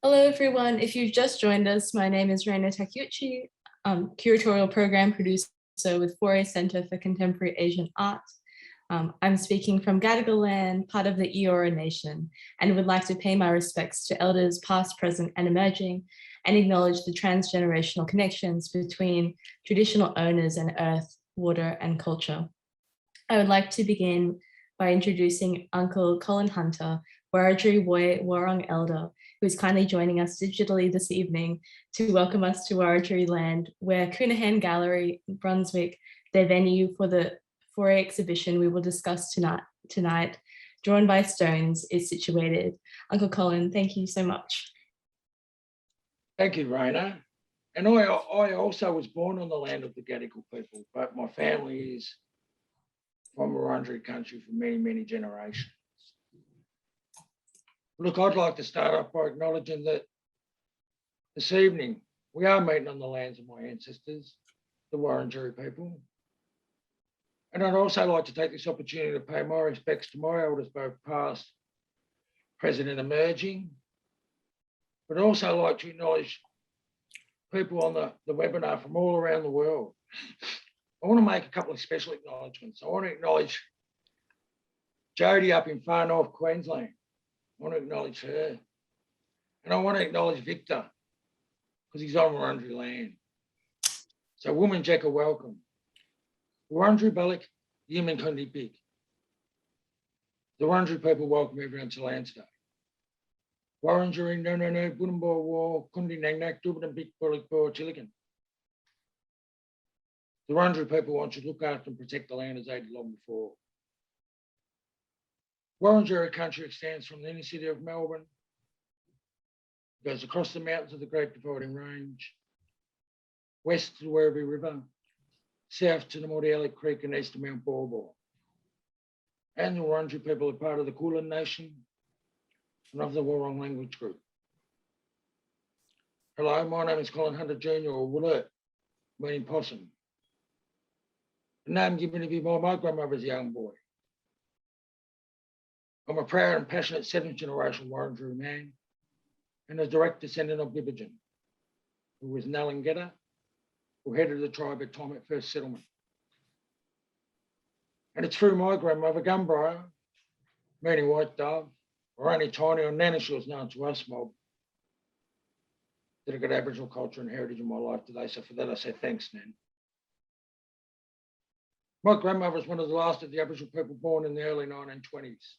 Hello, everyone. If you've just joined us, my name is Raina Takeuchi, curatorial program producer with Foray Center for Contemporary Asian Art. I'm speaking from Gadigal land, part of the Eora Nation, and would like to pay my respects to elders past, present, and emerging, and acknowledge the transgenerational connections between traditional owners and earth, water, and culture. I would like to begin by introducing Uncle Colin Hunter, Wurundjeri Woi Wurrung elder, who is kindly joining us digitally this evening to welcome us to Wurundjeri land, where Counihan Gallery, Brunswick, their venue for the Foray exhibition we will discuss tonight, Drawn by Stones, is situated. Uncle Colin, thank you so much. Thank you, Raina. And I also was born on the land of the Gadigal people, but my family is from Wurundjeri country for many, many generations. Look, I'd like to start off by acknowledging that this evening we are meeting on the lands of my ancestors, the Wurundjeri people. And I'd also like to take this opportunity to pay my respects to my elders, both past, present, and emerging. But also like to acknowledge people on the webinar from all around the world. I want to make a couple of special acknowledgements. I want to acknowledge Jody up in far north Queensland. I want to acknowledge her. And I want to acknowledge Victor, because he's on Wurundjeri land. So Woman-Jeka, welcome. Wurundjeri Balik, Yemen Kundi Big. The Wurundjeri people welcome everyone to land today. Wurundjeri no Bunumbo War Kundi Nangnak Dubin Big Bolik Bo Chiligan. The Wurundjeri people want you to look after and protect the land as they did long before. Wurundjeri country extends from the inner city of Melbourne, goes across the mountains of the Great Dividing Range, west to the Werribee River, south to the Mordialloc Creek and east to Mount Baw Baw. And the Wurundjeri people are part of the Kulin Nation and of the Wurrung language group. Hello, my name is Colin Hunter Jr. or Woolert, meaning possum. The name given to me by my grandmother's young boy. I'm a proud and passionate 7th generation Wurundjeri man and a direct descendant of Gibbigin, who was Nalangeta, who headed the tribe at time at first settlement. And it's through my grandmother, Gumbriar, meaning white dove, or only tiny or Nana, she was known to us mob, that I got Aboriginal culture and heritage in my life today. So for that, I say thanks, Nan. My grandmother was one of the last of the Aboriginal people born in the early 1920s,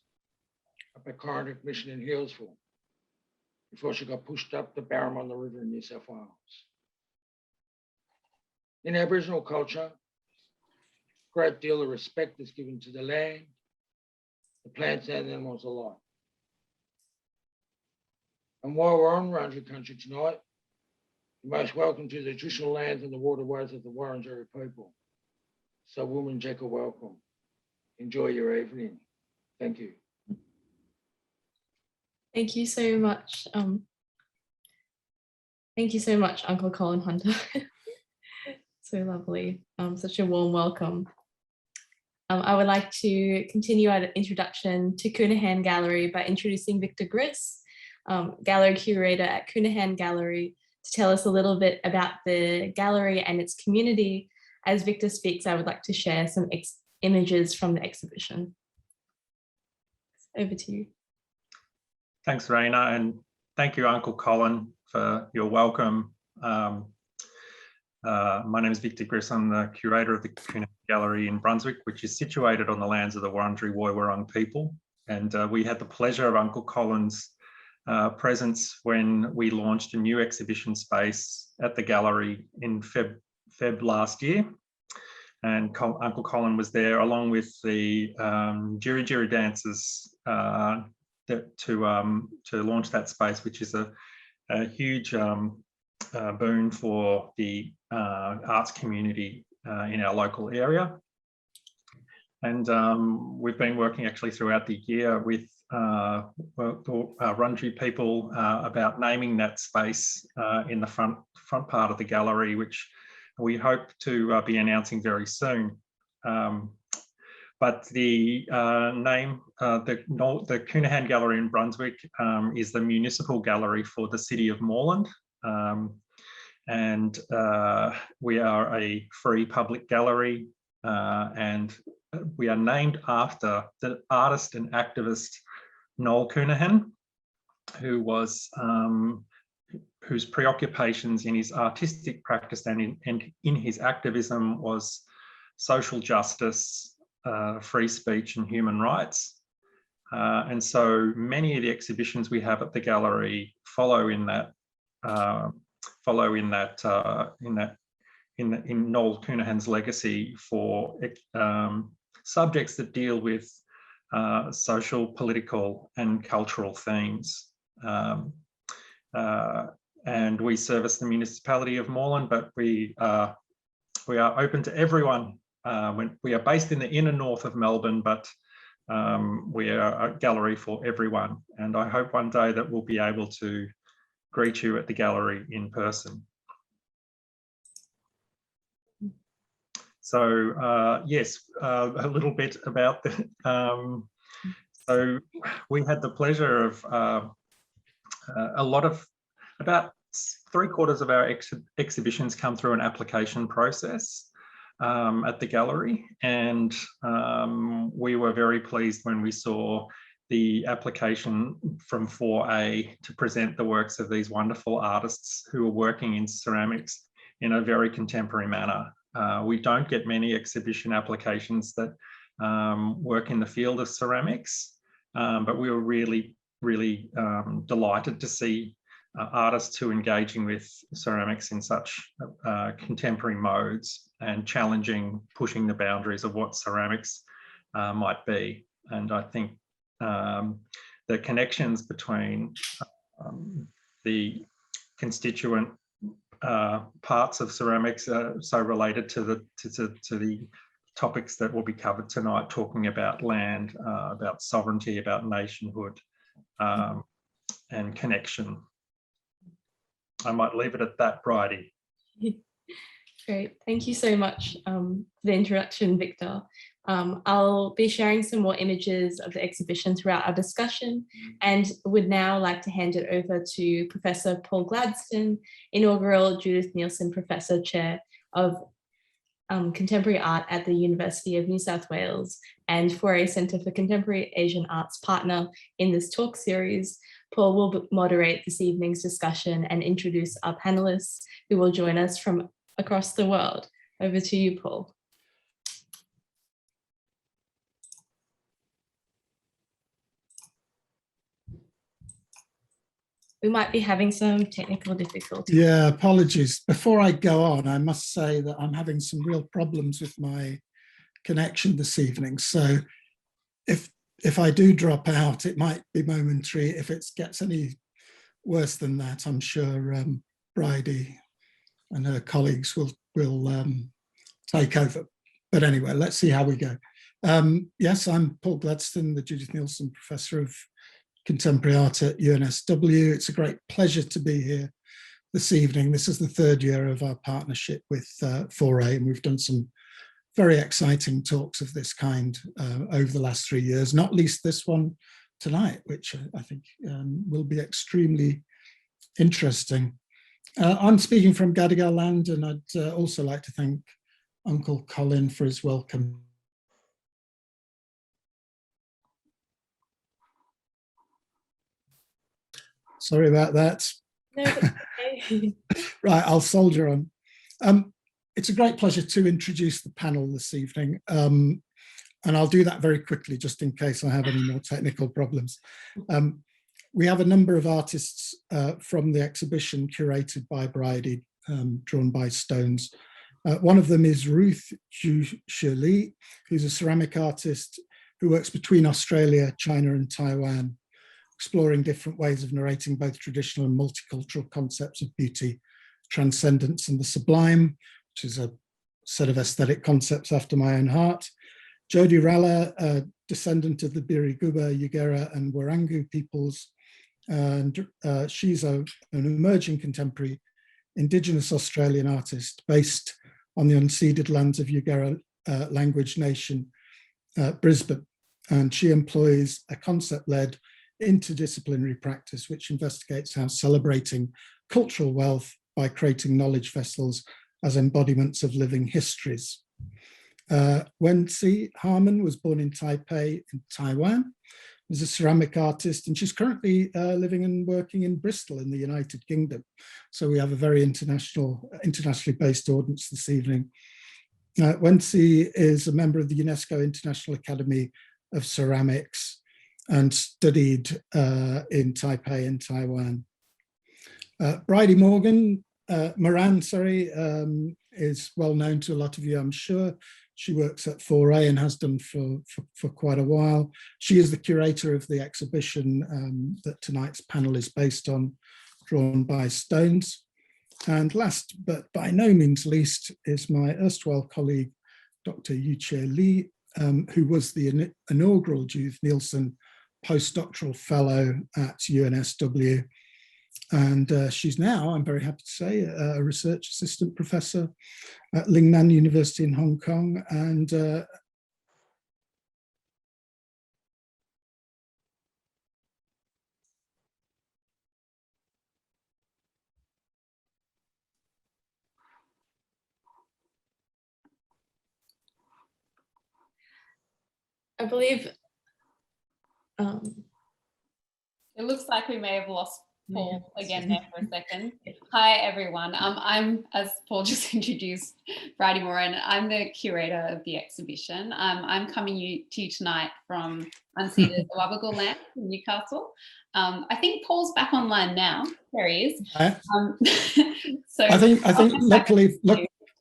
up at Counihan Mission in Healesville, before she got pushed up the Barramon River in New South Wales. In Aboriginal culture, a great deal of respect is given to the land, the plants and animals alike. And while we're on Wurundjeri country tonight, you're most welcome to the traditional lands and the waterways of the Wurundjeri people. So Woman-Jeka, welcome. Enjoy your evening. Thank you. Thank you so much. Thank you so much, Uncle Colin Hunter. So lovely. Such a warm welcome. I would like to continue our introduction to Counihan Gallery by introducing Victor Grissom, gallery curator at Counihan Gallery, to tell us a little bit about the gallery and its community. As Victor speaks, I would like to share some images from the exhibition. Over to you. Thanks, Raina, and thank you, Uncle Colin, for your welcome. My name is Victor Grissom, the curator of the Counihan Gallery in Brunswick, which is situated on the lands of the Wurundjeri Woi Wurrung people. And we had the pleasure of Uncle Colin's presence when we launched a new exhibition space at the gallery in Feb last year. And Uncle Colin was there along with the Jiri dancers to launch that space, which is a huge boon for the arts community in our local area. And we've been working actually throughout the year with Wurundjeri people about naming that space in the front part of the gallery, which we hope to be announcing very soon. but the name, the Counihan Gallery in Brunswick is the municipal gallery for the city of Moreland. And we are a free public gallery, and we are named after the artist and activist Noel Counihan, who was whose preoccupations in his artistic practice and in his activism was social justice, free speech and human rights. And so many of the exhibitions we have at the gallery follow in Noel Counihan's legacy for subjects that deal with social, political and cultural themes. And we service the municipality of Moreland, but we are open to everyone. We are based in the inner north of Melbourne, but we are a gallery for everyone. And I hope one day that we'll be able to greet you at the gallery in person. So yes, a little bit about the, so we had the pleasure of about 3/4 of our exhibitions come through an application process at the gallery, and we were very pleased when we saw the application from 4A to present the works of these wonderful artists who are working in ceramics in a very contemporary manner. We don't get many exhibition applications that work in the field of ceramics, but we were really delighted to see artists who are engaging with ceramics in such contemporary modes and pushing the boundaries of what ceramics might be. And I think the connections between the constituent parts of ceramics are so related to the topics that will be covered tonight, talking about land, about sovereignty, about nationhood, and connection. I might leave it at that, Bridie. Great, thank you so much for the introduction, Victor. I'll be sharing some more images of the exhibition throughout our discussion, and would now like to hand it over to Professor Paul Gladston, inaugural Judith Neilson Professor Chair of Contemporary Art at the University of New South Wales and 4A Centre for Contemporary Asian Arts partner in this talk series. Paul will moderate this evening's discussion and introduce our panelists who will join us from across the world. Over to you, Paul. We might be having some technical difficulties. Yeah, apologies. Before I go on, I must say that I'm having some real problems with my connection this evening. So if I do drop out, it might be momentary. If it gets any worse than that, I'm sure Bridie and her colleagues will take over. But anyway, let's see how we go. Yes, I'm Paul Gladston, the Judith Neilson Professor of Contemporary Art at UNSW. It's a great pleasure to be here this evening. This is the 3rd year of our partnership with 4A, and we've done some very exciting talks of this kind over the last 3 years, not least this one tonight, which I think will be extremely interesting. I'm speaking from Gadigal land, and I'd also like to thank Uncle Colin for his welcome. Sorry about that. No, okay. Right, I'll soldier on. It's a great pleasure to introduce the panel this evening, and I'll do that very quickly just in case I have any more technical problems. We have a number of artists from the exhibition curated by Bridie, drawn by stones. One of them is Ruth Ju-Shih Li, who's a ceramic artist who works between Australia, China and Taiwan, exploring different ways of narrating both traditional and multicultural concepts of beauty, transcendence and the sublime, which is a set of aesthetic concepts after my own heart. Jody Rallah, a descendant of the Biriguba, Yugera and Wurrung peoples, and she's an emerging contemporary Indigenous Australian artist based on the unceded lands of Yugera language nation Brisbane, and she employs a concept-led interdisciplinary practice which investigates how celebrating cultural wealth by creating knowledge vessels as embodiments of living histories. Wen-Hsi Harman was born in Taipei in Taiwan, is a ceramic artist, and she's currently living and working in Bristol in the United Kingdom. So we have a very internationally based audience this evening. Wen-Hsi is a member of the UNESCO International Academy of Ceramics and studied in Taipei in Taiwan. Bridie Moran, is well known to a lot of you, I'm sure. She works at 4A and has done for quite a while. She is the curator of the exhibition that tonight's panel is based on, Drawn by Stones. And last, but by no means least, is my erstwhile colleague, Dr. Yu-chieh Li, who was the inaugural Judith Neilson postdoctoral fellow at UNSW. And she's now, I'm very happy to say, a research assistant professor at Lingnan University in Hong Kong. And I believe it looks like we may have lost Paul again there for a second. Hi everyone. I'm, as Paul just introduced, Bridie Moran. I'm the curator of the exhibition. I'm coming to you tonight from unceded Awabakal land in Newcastle. I think Paul's back online now. There he is. So I think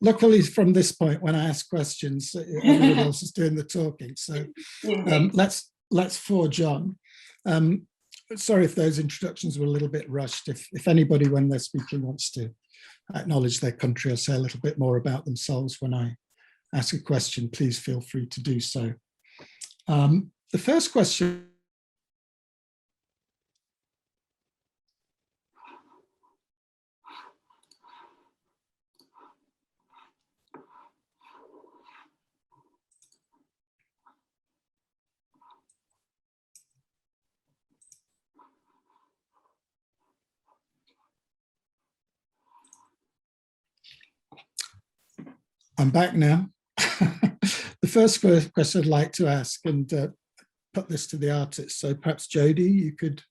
luckily from this point, when I ask questions, everyone else is doing the talking. So let's forge on. Sorry if those introductions were a little bit rushed. If anybody, when they're speaking, wants to acknowledge their country or say a little bit more about themselves when I ask a question, please feel free to do so. The first question. I'm back now. The first question I'd like to ask, and put this to the artists, so perhaps Jody, you could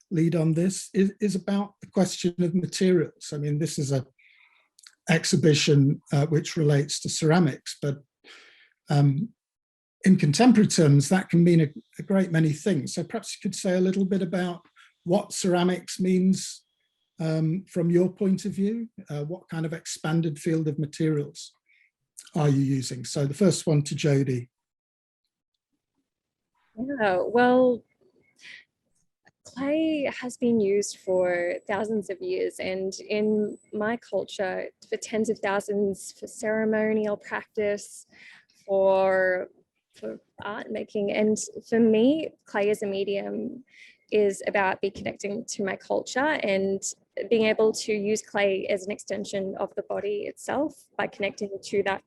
lead on this, is about the question of materials. I mean, this is an exhibition which relates to ceramics, but in contemporary terms, that can mean a great many things. So perhaps you could say a little bit about what ceramics means from your point of view. What kind of expanded field of materials are you using? So the first one to Jody. Yeah, well, clay has been used for thousands of years, and in my culture, for tens of thousands, for ceremonial practice, for art making. And for me, clay as a medium is about me connecting to my culture and being able to use clay as an extension of the body itself by connecting to that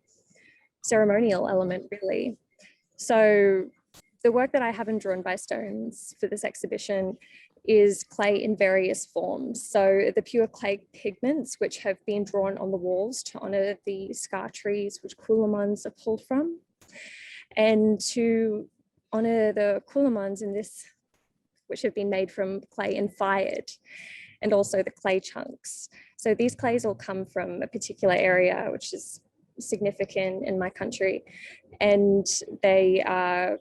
ceremonial element, really. So the work that I have in Drawn by Stones for this exhibition is clay in various forms. So the pure clay pigments, which have been drawn on the walls to honor the scar trees which Coolamans are pulled from, and to honor the Coolamans in this, which have been made from clay and fired, and also the clay chunks. So these clays all come from a particular area, which is significant in my country, and they are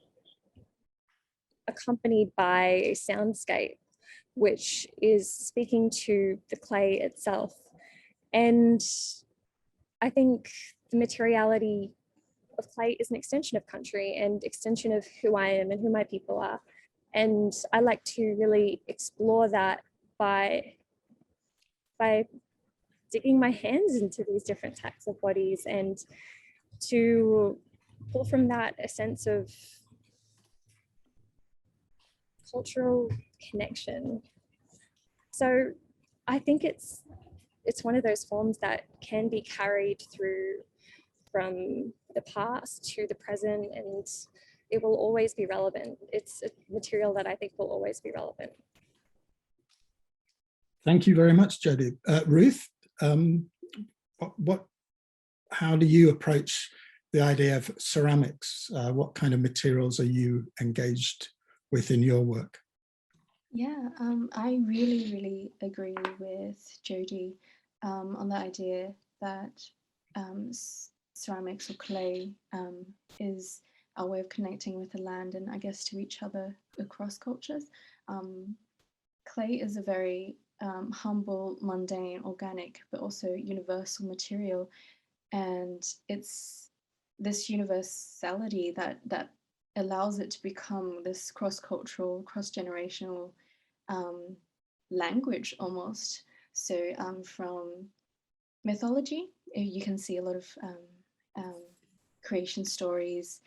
accompanied by a soundscape which is speaking to the clay itself. And I think the materiality of clay is an extension of country and extension of who I am and who my people are. And I like to really explore that by digging my hands into these different types of bodies and to pull from that a sense of cultural connection. So I think it's one of those forms that can be carried through from the past to the present, and it will always be relevant. It's a material that I think will always be relevant. Thank you very much, Jody. Ruth, how do you approach the idea of ceramics? What kind of materials are you engaged with in your work? Yeah, I really agree with Jody on the idea that ceramics or clay is our way of connecting with the land and I guess to each other across cultures. Clay is a very humble, mundane, organic, but also universal material. And it's this universality that allows it to become this cross-cultural, cross-generational language almost. So from mythology, you can see a lot of creation stories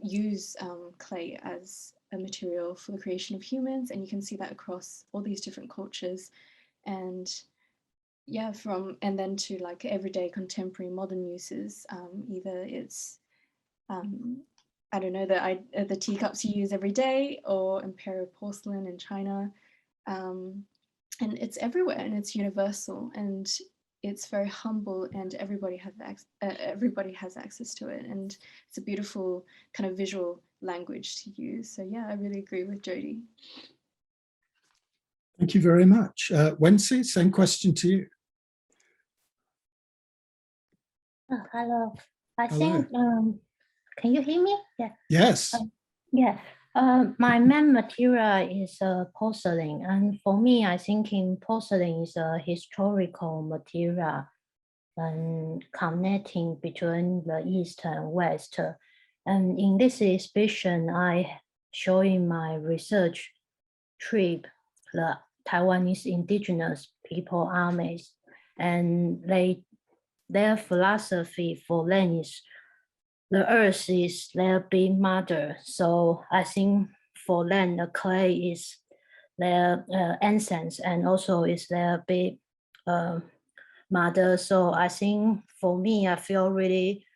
use clay as a material for the creation of humans, and you can see that across all these different cultures. And yeah, and then to like everyday contemporary modern uses, either it's I don't know, the teacups you use every day, or imperial porcelain in China, and it's everywhere and it's universal and it's very humble and everybody has access to it, and it's a beautiful kind of visual language to use. So yeah, I really agree with Jody. Thank you very much. Wen-Hsi, same question to you. Hello. I Hello. think, can you hear me? Yeah. Yes. Yeah. My main material is porcelain, and for me, I think porcelain is a historical material and connecting between the East and West. And in this exhibition, I show in my research trip the Taiwanese indigenous people armies, and their philosophy for them is the earth is their big mother. So I think for them, the clay is their ancestors and also is their big mother. So I think for me, I feel really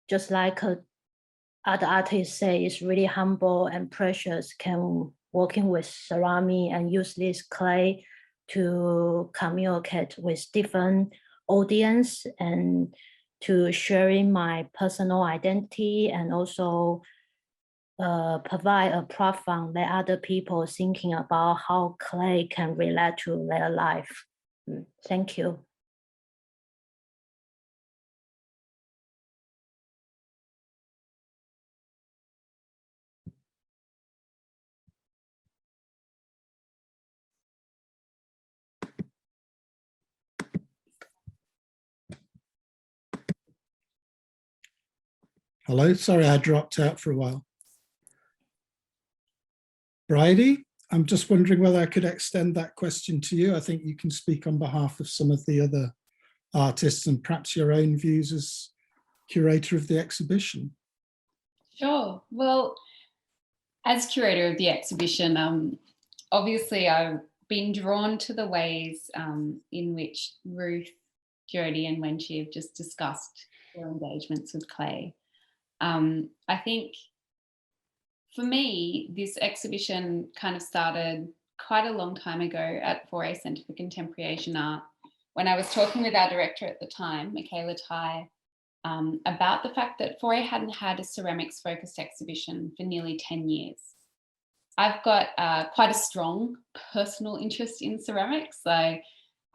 just like other artists say, it's really humble and precious, can working with ceramic and use this clay to communicate with different audience and to sharing my personal identity, and also provide a platform that other people thinking about how clay can relate to their life. Thank you. Hello, sorry, I dropped out for a while. Bridie, I'm just wondering whether I could extend that question to you. I think you can speak on behalf of some of the other artists and perhaps your own views as curator of the exhibition. Sure. Well, as curator of the exhibition, obviously I've been drawn to the ways in which Ruth, Jody and Wen-Hsi have just discussed their engagements with clay. I think for me, this exhibition kind of started quite a long time ago at Foray Centre for Contemporary Asian Art, when I was talking with our director at the time, Michaela Tai, about the fact that Foray hadn't had a ceramics focused exhibition for nearly 10 years. I've got quite a strong personal interest in ceramics. I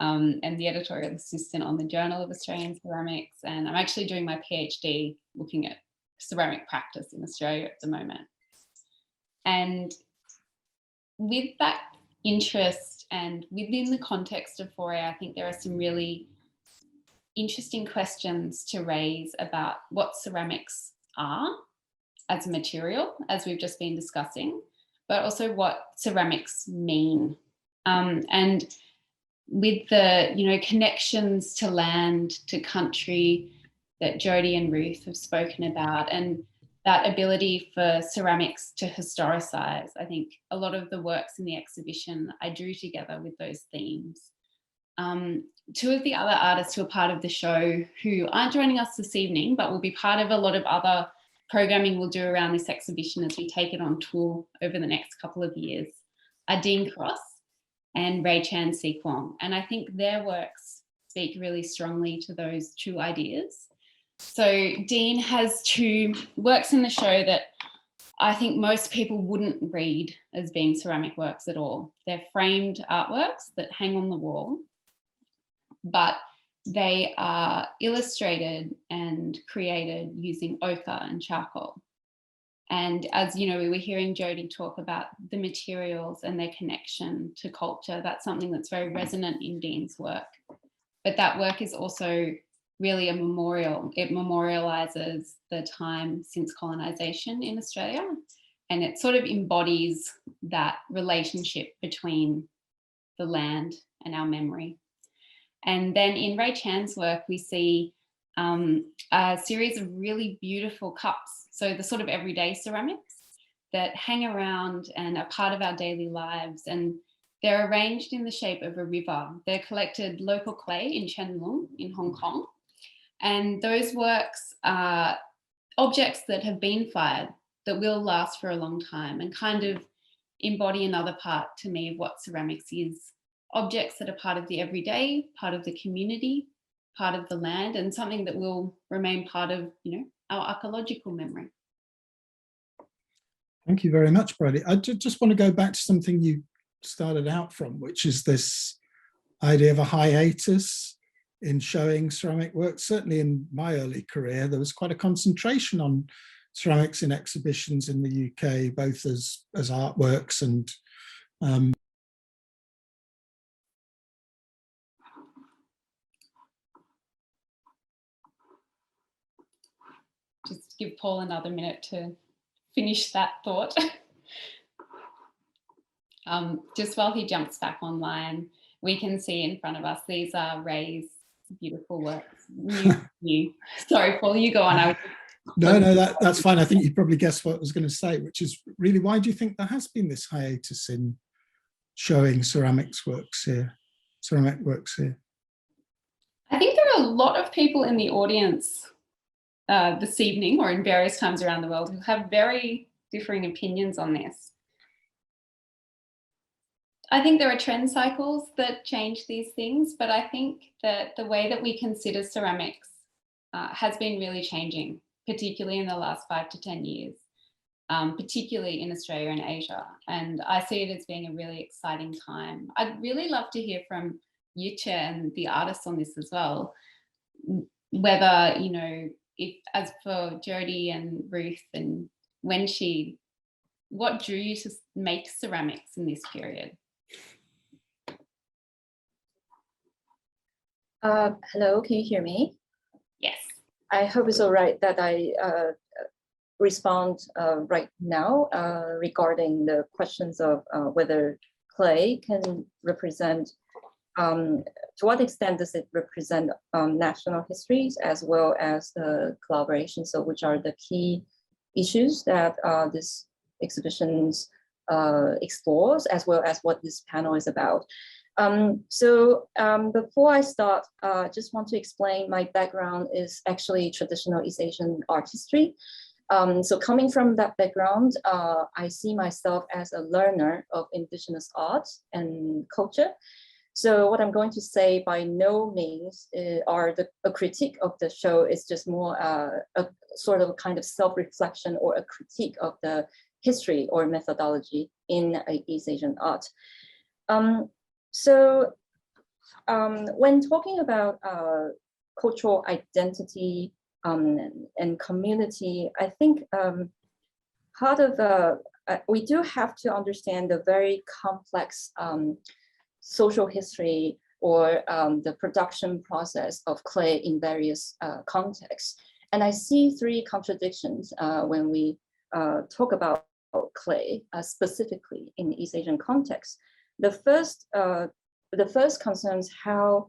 am the editorial assistant on the Journal of Australian Ceramics, and I'm actually doing my PhD looking at ceramic practice in Australia at the moment. And with that interest and within the context of Foray, I think there are some really interesting questions to raise about what ceramics are as a material, as we've just been discussing, but also what ceramics mean. And with the connections to land, to country that Jody and Ruth have spoken about, and that ability for ceramics to historicise, I think a lot of the works in the exhibition I drew together with those themes. Two of the other artists who are part of the show, who aren't joining us this evening, but will be part of a lot of other programming we'll do around this exhibition as we take it on tour over the next couple of years are Dean Cross and Ray Chan Sequong. And I think their works speak really strongly to those two ideas. So Dean has two works in the show that I think most people wouldn't read as being ceramic works at all. They're framed artworks that hang on the wall, but they are illustrated and created using ochre and charcoal. And as you know, we were hearing Jody talk about the materials and their connection to culture. That's something that's very resonant in Dean's work. But that work is also really a memorial. It memorializes the time since colonization in Australia. And it sort of embodies that relationship between the land and our memory. And then in Ray Chan's work, we see a series of really beautiful cups. So the sort of everyday ceramics that hang around and are part of our daily lives. And they're arranged in the shape of a river. They're collected local clay in Chen Lung in Hong Kong. And those works are objects that have been fired that will last for a long time and kind of embody another part to me of what ceramics is. Objects that are part of the everyday, part of the community, part of the land, and something that will remain part of, you know, our archaeological memory. Thank you very much, Bridie. I just want to go back to something you started out from, which is this idea of a hiatus in showing ceramic work. Certainly in my early career, there was quite a concentration on ceramics in exhibitions in the UK, both as artworks and Just give Paul another minute to finish that thought. Just while he jumps back online, we can see in front of us, these are Ray's beautiful works. New. Sorry, Paul, you go on. No, that's fine. I think you probably guessed what I was going to say, which is really, why do you think there has been this hiatus in showing ceramic works here? I think there are a lot of people in the audience this evening or in various times around the world who have very differing opinions on this. I think there are trend cycles that change these things, but I think that the way that we consider ceramics has been really changing, particularly in the last 5 to 10 years, particularly in Australia and Asia. And I see it as being a really exciting time. I'd really love to hear from Yu-chieh and the artists on this as well, whether, you know, if, as for Jody and Ruth and Wen-Hsi, what drew you to make ceramics in this period? Hello, can you hear me? Yes. I hope it's all right that I respond right now regarding the questions of whether clay can represent, to what extent does it represent national histories as well as the collaboration, so which are the key issues that this exhibition explores, as well as what this panel is about. Before I start, just want to explain my background is actually traditional East Asian art history. So coming from that background, I see myself as a learner of Indigenous art and culture. So what I'm going to say by no means are a critique of the show. It's just more a sort of a kind of self-reflection or a critique of the history or methodology in East Asian art. When talking about cultural identity and community, I think part of we do have to understand the very complex social history or the production process of clay in various contexts. And I see three contradictions when we talk about clay specifically in the East Asian context. The first concerns how,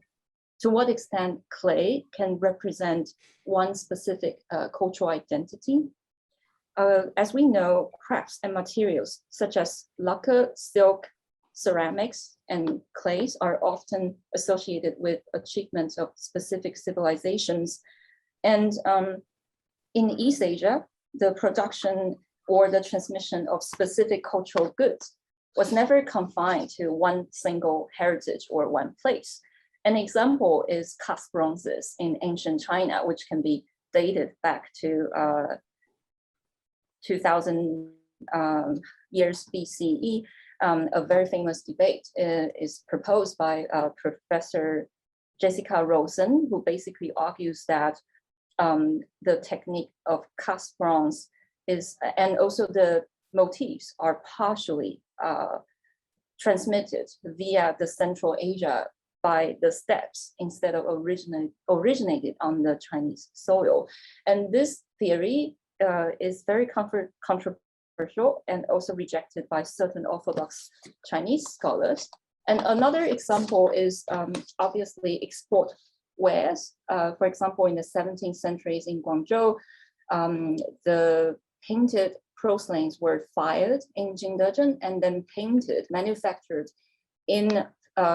to what extent clay can represent one specific cultural identity. As we know, crafts and materials such as lacquer, silk, ceramics, and clays are often associated with achievements of specific civilizations. And in East Asia, the production or the transmission of specific cultural goods was never confined to one single heritage or one place. An example is cast bronzes in ancient China, which can be dated back to 2000 years BCE. A very famous debate is proposed by Professor Jessica Rosen, who basically argues that the technique of cast bronze is, and also the motifs are partially transmitted via the Central Asia by the steppes instead of originated on the Chinese soil. And this theory is very controversial and also rejected by certain Orthodox Chinese scholars. And another example is obviously export wares. For example, in the 17th centuries in Guangzhou, the painted porcelains were fired in Jingdezhen and then painted, manufactured in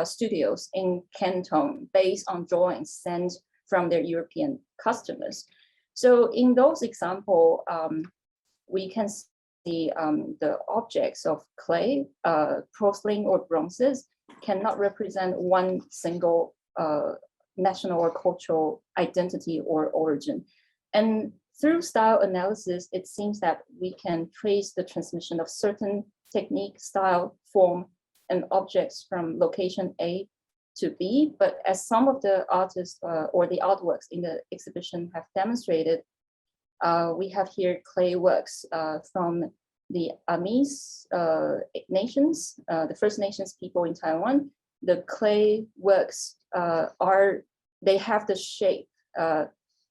studios in Canton based on drawings sent from their European customers. So in those examples, we can see the objects of clay, porcelain or bronzes cannot represent one single national or cultural identity or origin. And through style analysis, it seems that we can trace the transmission of certain technique, style, form, and objects from location A to B. But as some of the artists or the artworks in the exhibition have demonstrated, we have here clay works from the Amis nations, the First Nations people in Taiwan. The clay works they have the shape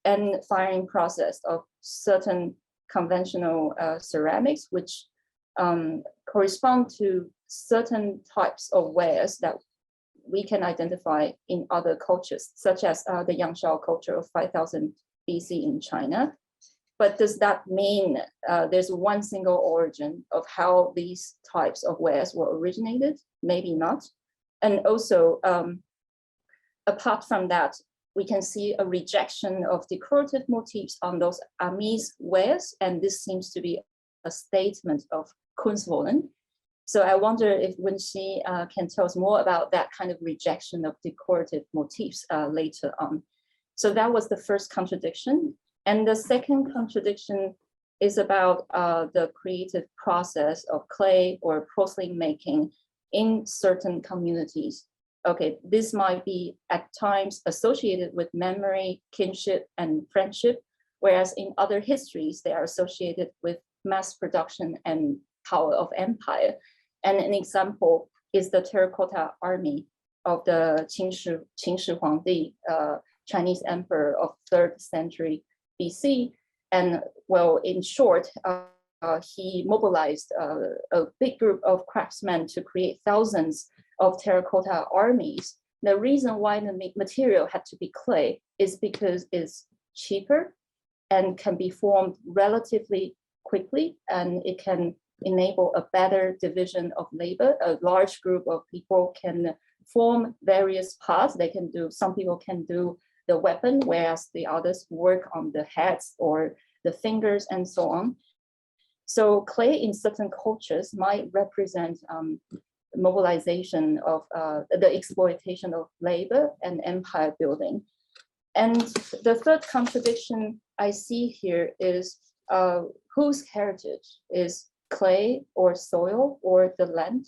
and firing process of certain conventional ceramics, which correspond to certain types of wares that we can identify in other cultures, such as the Yangshao culture of 5000 BC in China. But does that mean there's one single origin of how these types of wares were originated? Maybe not. And also, apart from that, we can see a rejection of decorative motifs on those Amis wares, and this seems to be a statement of Kunstwollen. So I wonder if Wen-Hsi can tell us more about that kind of rejection of decorative motifs later on. So that was the first contradiction. And the second contradiction is about the creative process of clay or porcelain making in certain communities. Okay, this might be at times associated with memory, kinship, and friendship, whereas in other histories, they are associated with mass production and power of empire. And an example is the terracotta army of the Qin Shi Huangdi, Chinese emperor of 3rd century BC. And well, in short, he mobilized a big group of craftsmen to create thousands of terracotta armies. The reason why the material had to be clay is because it's cheaper and can be formed relatively quickly, and it can enable a better division of labor. A large group of people can form various parts. They can do, some people can do the weapon, whereas the others work on the heads or the fingers and so on. So clay in certain cultures might represent mobilization of the exploitation of labor and empire building. And the third contradiction I see here is whose heritage is clay or soil or the land.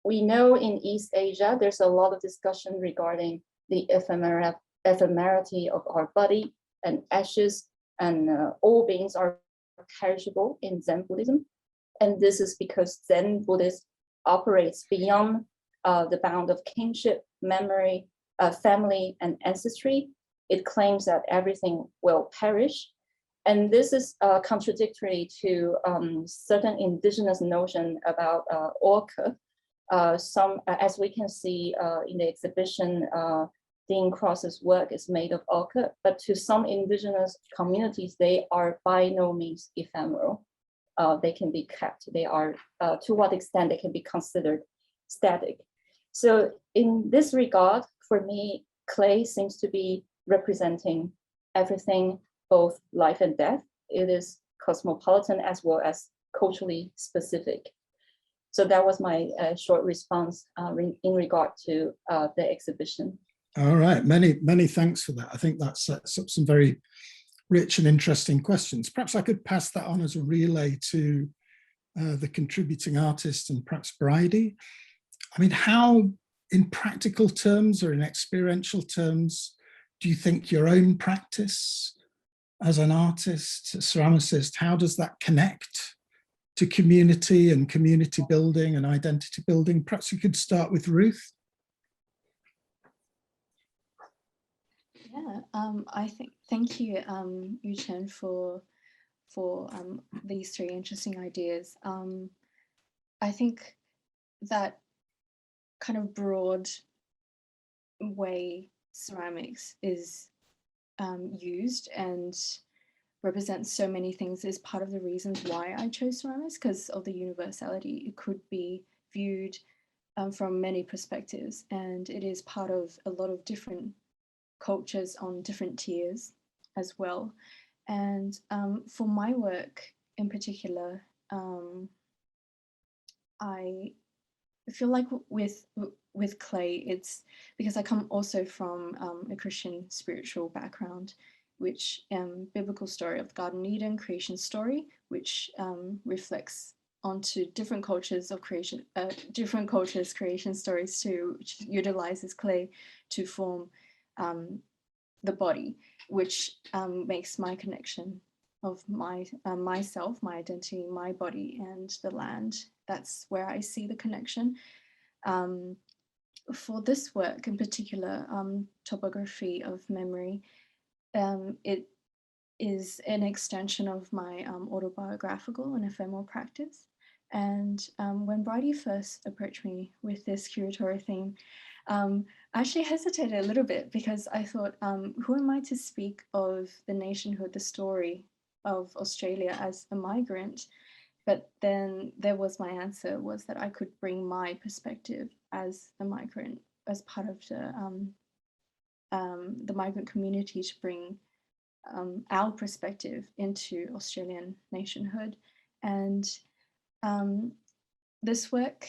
We know in East Asia, there's a lot of discussion regarding the ephemerity of our body and ashes, and all beings are perishable in Zen Buddhism. And this is because Zen Buddhism operates beyond the bound of kinship, memory, family, and ancestry. It claims that everything will perish. And this is contradictory to certain indigenous notion about orca. As we can see in the exhibition, Dean Cross's work is made of orca, but to some indigenous communities, they are by no means ephemeral. They can be kept. They are, to what extent they can be considered static. So in this regard, for me, clay seems to be representing everything, both life and death, it is cosmopolitan as well as culturally specific. So that was my short response in regard to the exhibition. All right, many thanks for that. I think that sets up some very rich and interesting questions. Perhaps I could pass that on as a relay to the contributing artist and perhaps Bridie. I mean, how, in practical terms or in experiential terms, do you think your own practice as an artist, a ceramicist, how does that connect to community and community building and identity building? Perhaps you could start with Ruth. Yeah, I think, thank you, Yu-chieh, for these three interesting ideas. I think that kind of broad way ceramics is used and represents so many things is part of the reasons why I chose ceramics, because of the universality. It could be viewed from many perspectives, and it is part of a lot of different cultures on different tiers as well. And for my work in particular, I feel like with clay, it's because I come also from a Christian spiritual background, which biblical story of the Garden of Eden, creation story, which reflects onto different cultures of creation, creation stories too, which utilizes clay to form the body, which makes my connection of myself, my identity, my body, and the land. That's where I see the connection. For this work in particular, Topography of Memory, it is an extension of my autobiographical and ephemeral practice. And when Bridie first approached me with this curatorial theme, I actually hesitated a little bit because I thought, who am I to speak of the nationhood, the story of Australia as a migrant? But then there was my answer, was that I could bring my perspective as a migrant, as part of the migrant community, to bring our perspective into Australian nationhood. And this work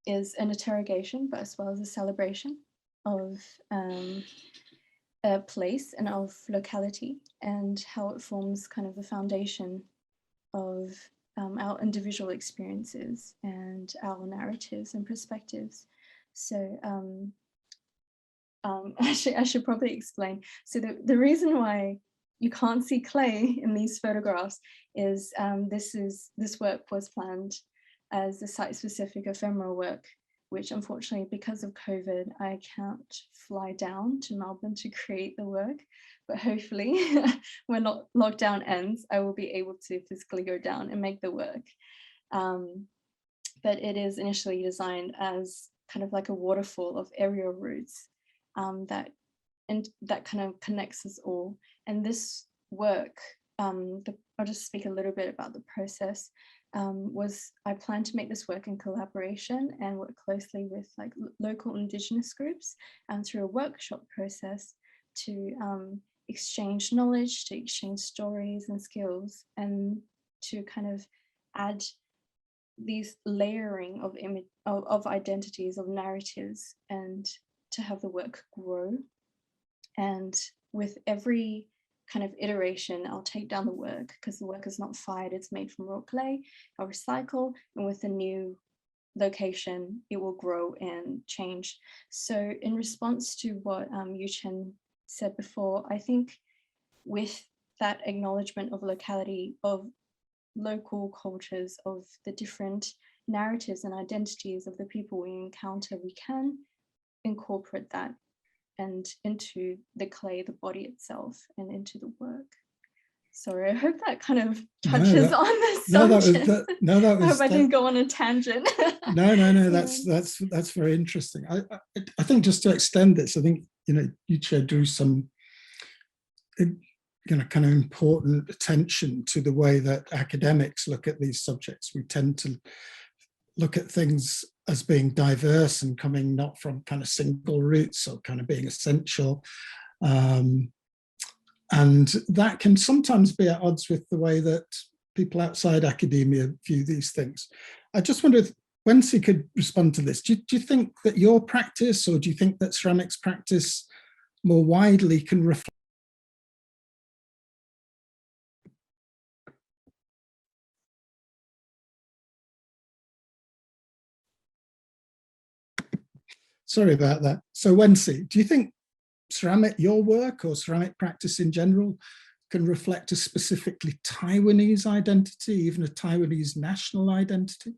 is an interrogation, but as well as a celebration of a place and of locality, and how it forms kind of the foundation of our individual experiences and our narratives and perspectives. So actually, I should probably explain. So the reason why you can't see clay in these photographs is this work was planned as a site-specific ephemeral work, which unfortunately, because of COVID, I can't fly down to Melbourne to create the work. But hopefully, when lockdown ends, I will be able to physically go down and make the work. But it is initially designed as kind of like a waterfall of aerial routes that kind of connects us all. And this work, I'll just speak a little bit about the process. I planned to make this work in collaboration and work closely with like local Indigenous groups through a workshop process to exchange knowledge, to exchange stories and skills, and to kind of add these layering of identities, of narratives, and to have the work grow. And with every kind of iteration, I'll take down the work, because the work is not fired, it's made from raw clay. I'll recycle, and with a new location, it will grow and change. So in response to what Yu-chieh said before, I think with that acknowledgement of locality, of local cultures, of the different narratives and identities of the people we encounter, we can incorporate that and into the clay, the body itself, and into the work. Sorry, I hope that kind of touches on the subject. I hope I didn't go on a tangent. No, that's very interesting. I think just to extend this, I think, Yu-chieh drew some kind of important attention to the way that academics look at these subjects. We tend to look at things as being diverse and coming not from kind of single roots or kind of being essential. And that can sometimes be at odds with the way that people outside academia view these things. I just wonder if Wen-Hsi could respond to this. Do you think that your practice, or do you think that ceramics practice more widely can reflect? Sorry about that. So Wen-Hsi, do you think your work or ceramic practice in general can reflect a specifically Taiwanese identity, even a Taiwanese national identity?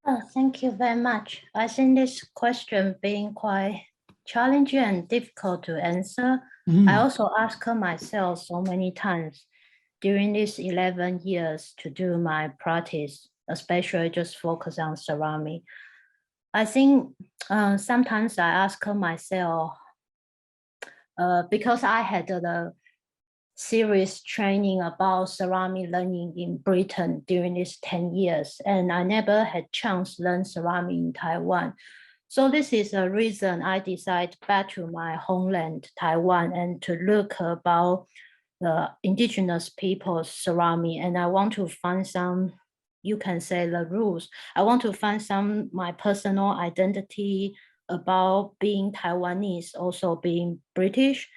Oh, thank you very much. I think this question being quite challenging and difficult to answer. I also ask myself so many times during these 11 years to do my practice, especially just focus on ceramic. I think sometimes I ask myself, because I had the serious training about ceramic learning in Britain during these 10 years, and I never had chance to learn ceramic in Taiwan. So this is a reason I decided back to my homeland, Taiwan, and to look about the indigenous people's ceramic, and I want to find some, you can say the rules. I want to find some my personal identity about being Taiwanese, also being British.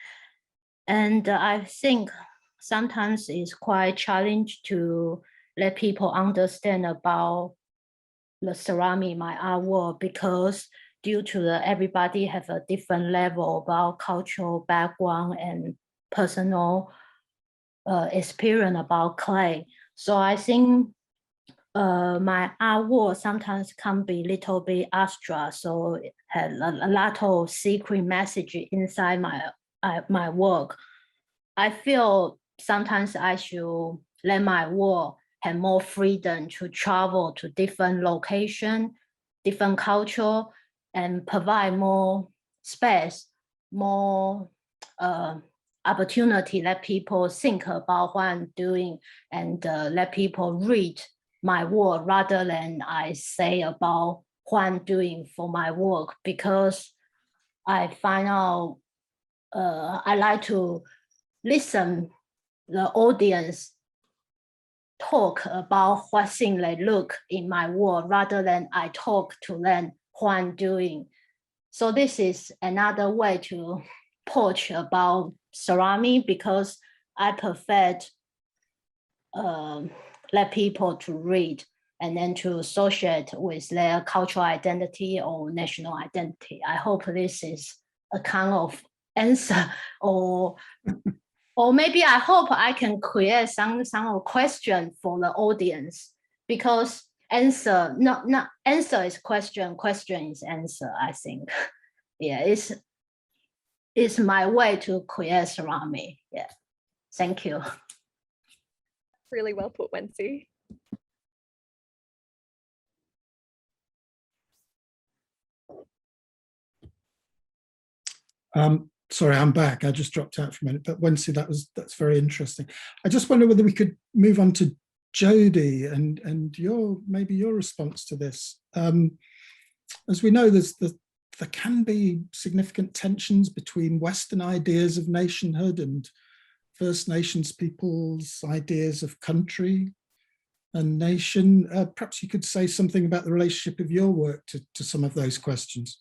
And I think sometimes it's quite challenging to let people understand about the ceramic, my artwork, because due to everybody have a different level about cultural background and personal experience about clay. So I think my artwork sometimes can be a little bit abstract, so it had a lot of secret message inside my work. I feel sometimes I should let my work have more freedom to travel to different locations, different culture, and provide more space, more opportunity, let people think about what I'm doing, and let people read my work rather than I say about what I'm doing for my work, because I find out I like to listen the audience talk about what thing they look in my work rather than I talk to them what I'm doing. So this is another way to approach about ceramic, because I prefer let people to read and then to associate with their cultural identity or national identity. I hope this is a kind of answer, or maybe I hope I can create some question for the audience, because answer not answer is question is answer. I think, yeah, it's my way to create ceramic. Yeah, thank you. Really well put, Wen-Hsi. Sorry, I'm back. I just dropped out for a minute, but Wen-Hsi, that's very interesting. I just wonder whether we could move on to Jody and maybe your response to this. As we know, there can be significant tensions between Western ideas of nationhood and First Nations people's ideas of country and nation. Perhaps you could say something about the relationship of your work to some of those questions.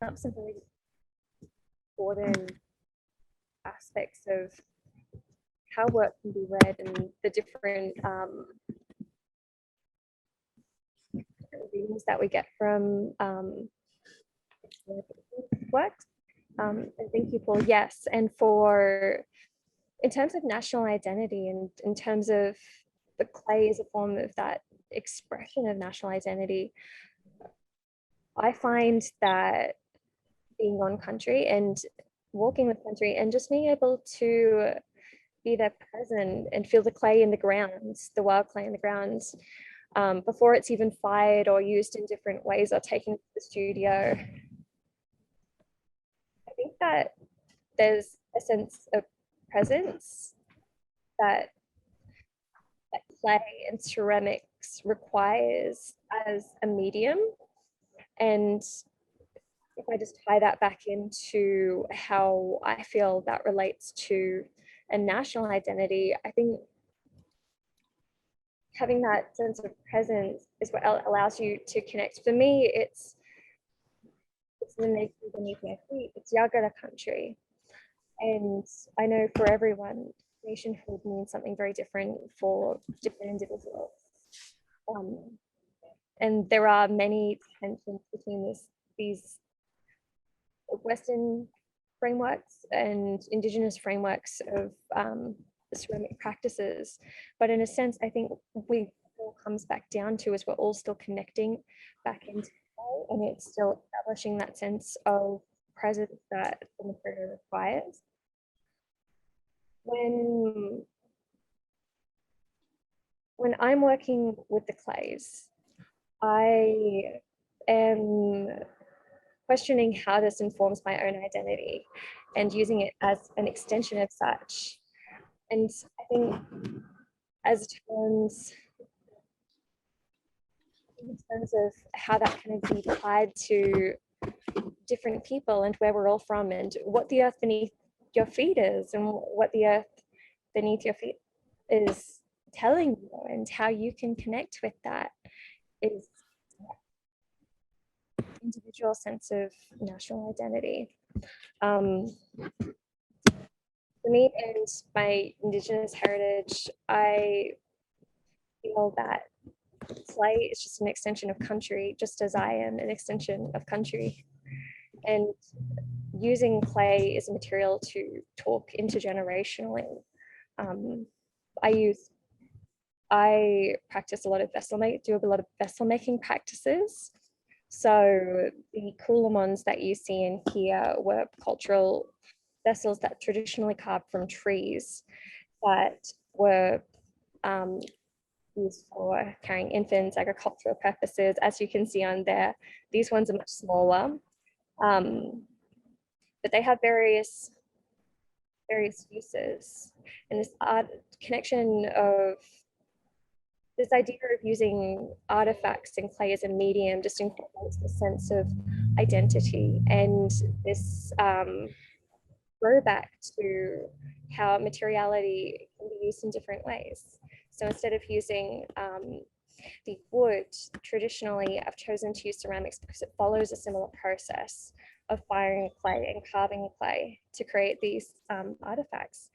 That's some very important aspects of how work can be read and the different readings that we get from works. And thank you, Paul. Yes, and in terms of national identity and in terms of the clay as a form of that expression of national identity, I find that being on country and walking with country and just being able to be there present and feel the clay in the grounds, the wild clay in the grounds, before it's even fired or used in different ways or taken to the studio. I think that there's a sense of presence that clay and ceramics requires as a medium, and if I just tie that back into how I feel that relates to a national identity, I think having that sense of presence is what allows you to connect. For me, it's the nation beneath my feet. It's Yagara country. And I know for everyone, nationhood means something very different for different individuals. And there are many tensions between these Western frameworks and Indigenous frameworks of ceramic practices. But in a sense, I think we all comes back down to is we're all still connecting back into it, and it's still establishing that sense of presence that the material requires. When I'm working with the clays, I am questioning how this informs my own identity and using it as an extension of such. And I think in terms of how that can be tied to different people and where we're all from and what the earth beneath your feet is and what the earth beneath your feet is telling you and how you can connect with that is individual sense of national identity. For me and my Indigenous heritage, I feel that clay is just an extension of country, just as I am an extension of country. And using clay as a material to talk intergenerationally. I practice a lot of do a lot of vessel making practices. So the coulamons that you see in here were cultural vessels that traditionally carved from trees that were used for carrying infants, agricultural purposes. As you can see on there, these ones are much smaller. But they have various uses, and this connection of this idea of using artifacts and clay as a medium just incorporates the sense of identity and this throwback to how materiality can be used in different ways. So instead of using the wood, traditionally I've chosen to use ceramics because it follows a similar process of firing clay and carving clay to create these artifacts.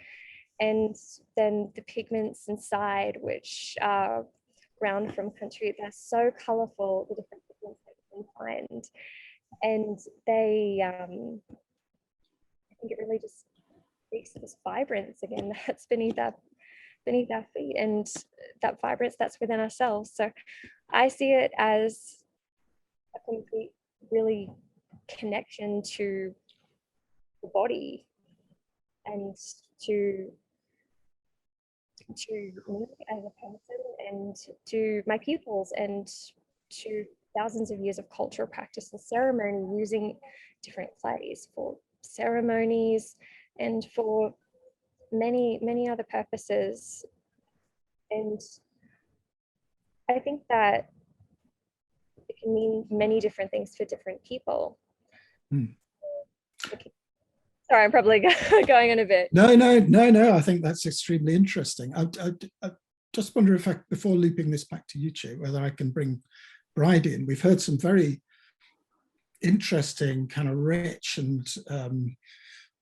And then the pigments inside, which are ground from country, they're so colorful, the different pigments that you can find. And they, I think it really just speaks to this vibrance again that's beneath our feet, and that vibrance that's within ourselves. So I see it as a complete, really connection to the body and to me as a person and to my pupils and to thousands of years of cultural practice and ceremony using different clays for ceremonies and for many other purposes. And I think that it can mean many different things for different people. Okay. Sorry, I'm probably going on a bit. No. I think that's extremely interesting. I just wonder if before looping this back to Yu-chieh, whether I can bring Bridie in. We've heard some very interesting, kind of rich and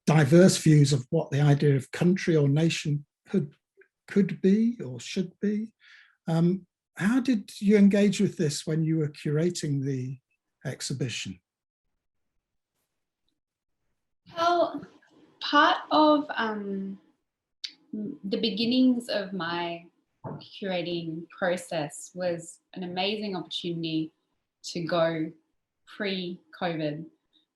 diverse views of what the idea of country or nationhood could be or should be. How did you engage with this when you were curating the exhibition? Well, part of the beginnings of my curating process was an amazing opportunity to go pre-COVID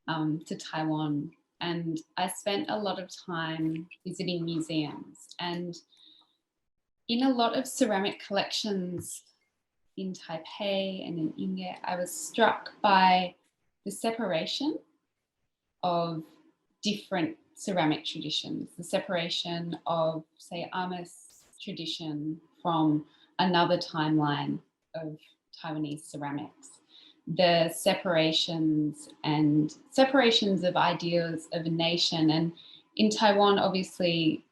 to Taiwan. And I spent a lot of time visiting museums, and in a lot of ceramic collections in Taipei and in Inge, I was struck by the separation of different ceramic traditions, the separation of, say, Amos tradition from another timeline of Taiwanese ceramics. the separations of ideas of a nation. And in Taiwan, obviously,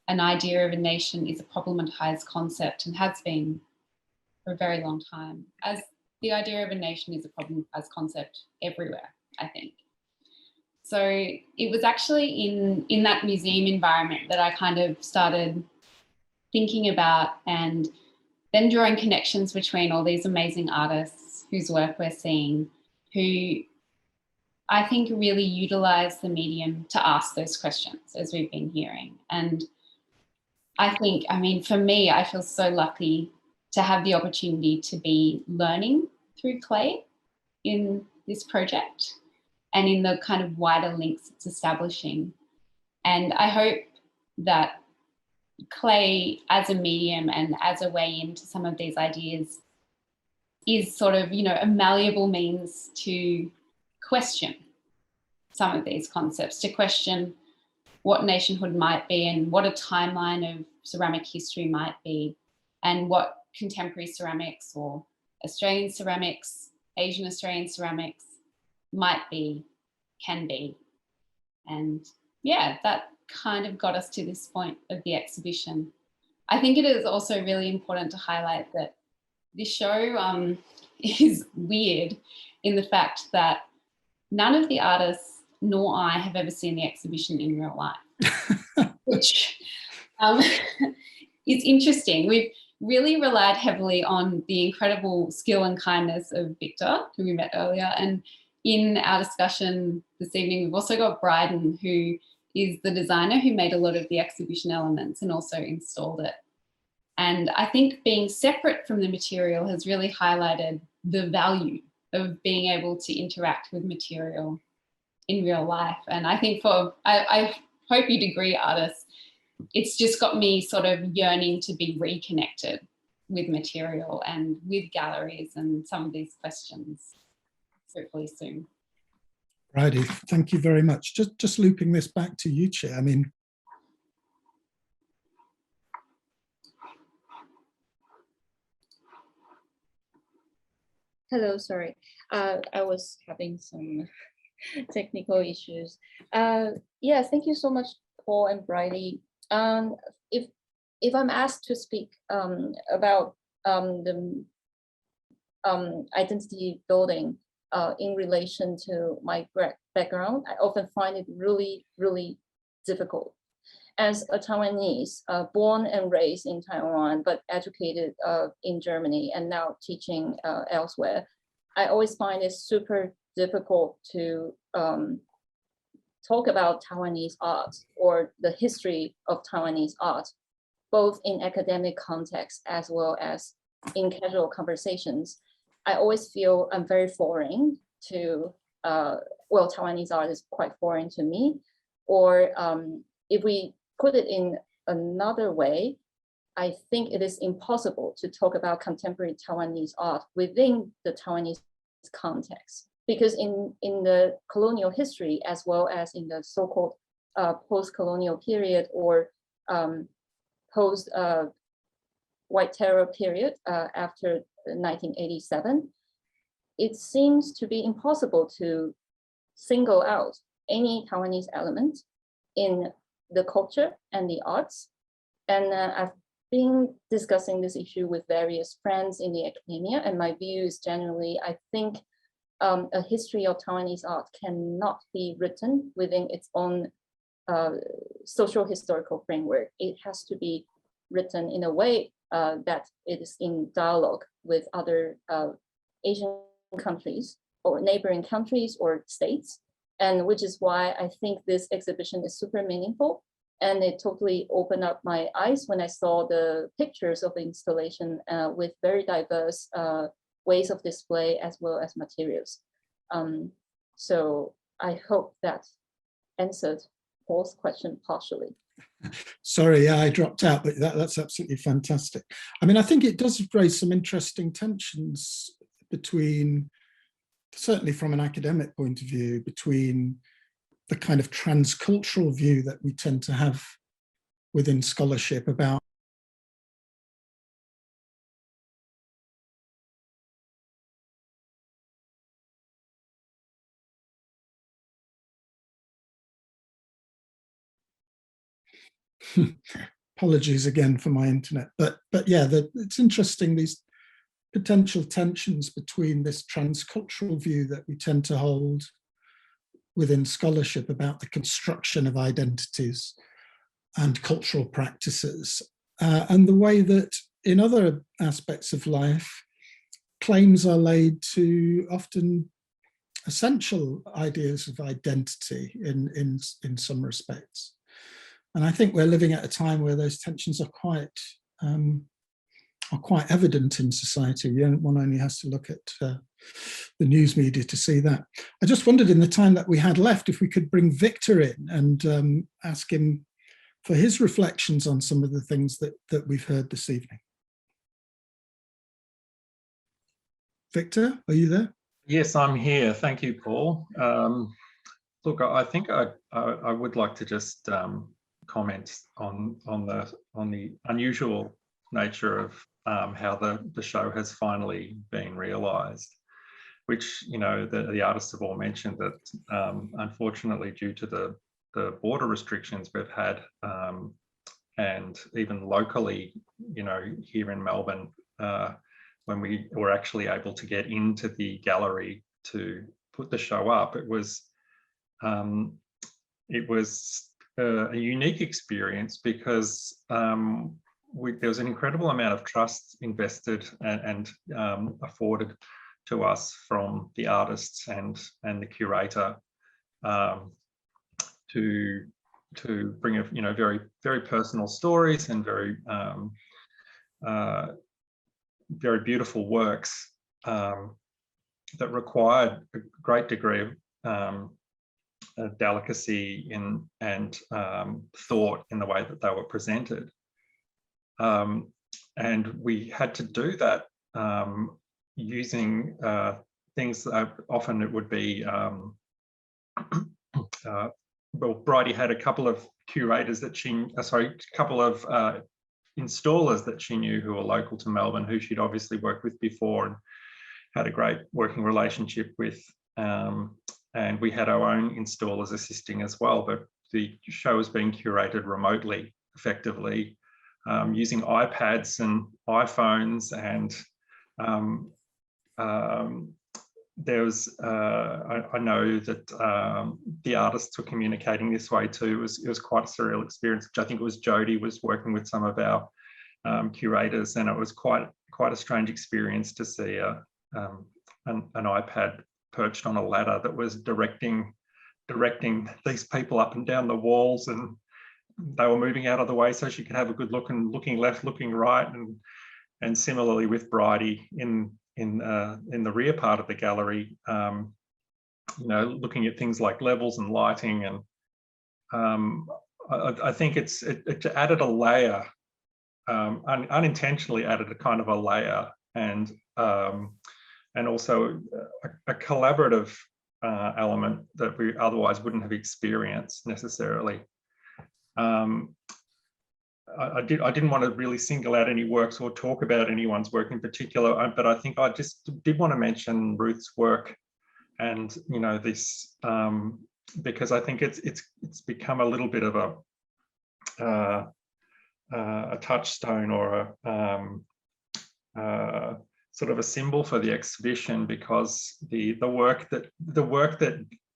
an idea of a nation is a problematized concept and has been for a very long time, as the idea of a nation is a problematized concept everywhere, I think. So it was actually in that museum environment that I kind of started thinking about and then drawing connections between all these amazing artists whose work we're seeing, who I think really utilize the medium to ask those questions, as we've been hearing. And I think, I mean, for me, I feel so lucky to have the opportunity to be learning through clay in this project and in the kind of wider links it's establishing. And I hope that clay as a medium and as a way into some of these ideas is sort of, you know, a malleable means to question some of these concepts, to question what nationhood might be and what a timeline of ceramic history might be, and what contemporary ceramics or Australian ceramics, Asian Australian ceramics might be, can be. And yeah, that kind of got us to this point of the exhibition. I think it is also really important to highlight that this show is weird in the fact that none of the artists nor I have ever seen the exhibition in real life, which is interesting. We've really relied heavily on the incredible skill and kindness of Victor, who we met earlier. And in our discussion this evening, we've also got Bryden, who is the designer who made a lot of the exhibition elements and also installed it. And I think being separate from the material has really highlighted the value of being able to interact with material in real life. And I think I hope you'd agree, artists, it's just got me sort of yearning to be reconnected with material and with galleries and some of these questions, hopefully soon. Bridie, thank you very much. Just looping this back to Yu-chieh, I mean, Hello, sorry. I was having some technical issues. Yeah, thank you so much, Paul and Bridie. If I'm asked to speak about the identity building in relation to my background, I often find it really, really difficult. As a Taiwanese, born and raised in Taiwan, but educated in Germany and now teaching elsewhere, I always find it super difficult to talk about Taiwanese art or the history of Taiwanese art, both in academic context as well as in casual conversations. I always feel I'm very foreign to, well, Taiwanese art is quite foreign to me. Or if we put it in another way, I think it is impossible to talk about contemporary Taiwanese art within the Taiwanese context. Because in the colonial history, as well as in the so-called post-colonial period or post-White Terror period after 1987, it seems to be impossible to single out any Taiwanese element in the culture and the arts. And I've been discussing this issue with various friends in the academia, and my view is generally, I think a history of Taiwanese art cannot be written within its own social historical framework. It has to be written in a way that it is in dialogue with other Asian countries or neighboring countries or states. And which is why I think this exhibition is super meaningful. And it totally opened up my eyes when I saw the pictures of the installation with very diverse ways of display as well as materials. So I hope that answered Paul's question partially. Sorry, yeah, I dropped out, but that's absolutely fantastic. I mean, I think it does raise some interesting tensions between, certainly from an academic point of view, between the kind of transcultural view that we tend to have within scholarship about Apologies again for my internet, but yeah, it's interesting, these potential tensions between this transcultural view that we tend to hold within scholarship about the construction of identities and cultural practices, and the way that in other aspects of life, claims are laid to often essential ideas of identity in some respects. And I think we're living at a time where those tensions are quite evident in society. One only has to look at the news media to see that. I just wondered, in the time that we had left, if we could bring Victor in and ask him for his reflections on some of the things that we've heard this evening. Victor, are you there? Yes, I'm here. Thank you, Paul. Look, I think I would like to just comment on the unusual nature of how the show has finally been realised, which, you know, the artists have all mentioned that unfortunately, due to the border restrictions we've had, and even locally, you know, here in Melbourne, when we were actually able to get into the gallery to put the show up, it was a unique experience because there was an incredible amount of trust invested and afforded to us from the artists and the curator to bring, you know, very, very personal stories and very very beautiful works that required a great degree of delicacy and thought in the way that they were presented. And we had to do that using things that often it would be, well, Bridie had a couple of curators that a couple of installers that she knew who were local to Melbourne, who she'd obviously worked with before and had a great working relationship with. And we had our own installers assisting as well, but the show was being curated remotely, effectively, using iPads and iPhones. And there was, I know that the artists were communicating this way too. It was quite a surreal experience. I think it was Jody was working with some of our curators, and it was quite a strange experience to see an iPad perched on a ladder that was directing these people up and down the walls, and they were moving out of the way so she could have a good look, and looking left, looking right, and similarly with Bridie in the rear part of the gallery, you know, looking at things like levels and lighting, and I think it added a layer, unintentionally added a kind of a layer, and also a collaborative element that we otherwise wouldn't have experienced necessarily. I didn't want to really single out any works or talk about anyone's work in particular, but I think I just did want to mention Ruth's work, and, you know, this because I think it's become a little bit of a touchstone or a sort of a symbol for the exhibition, because the work that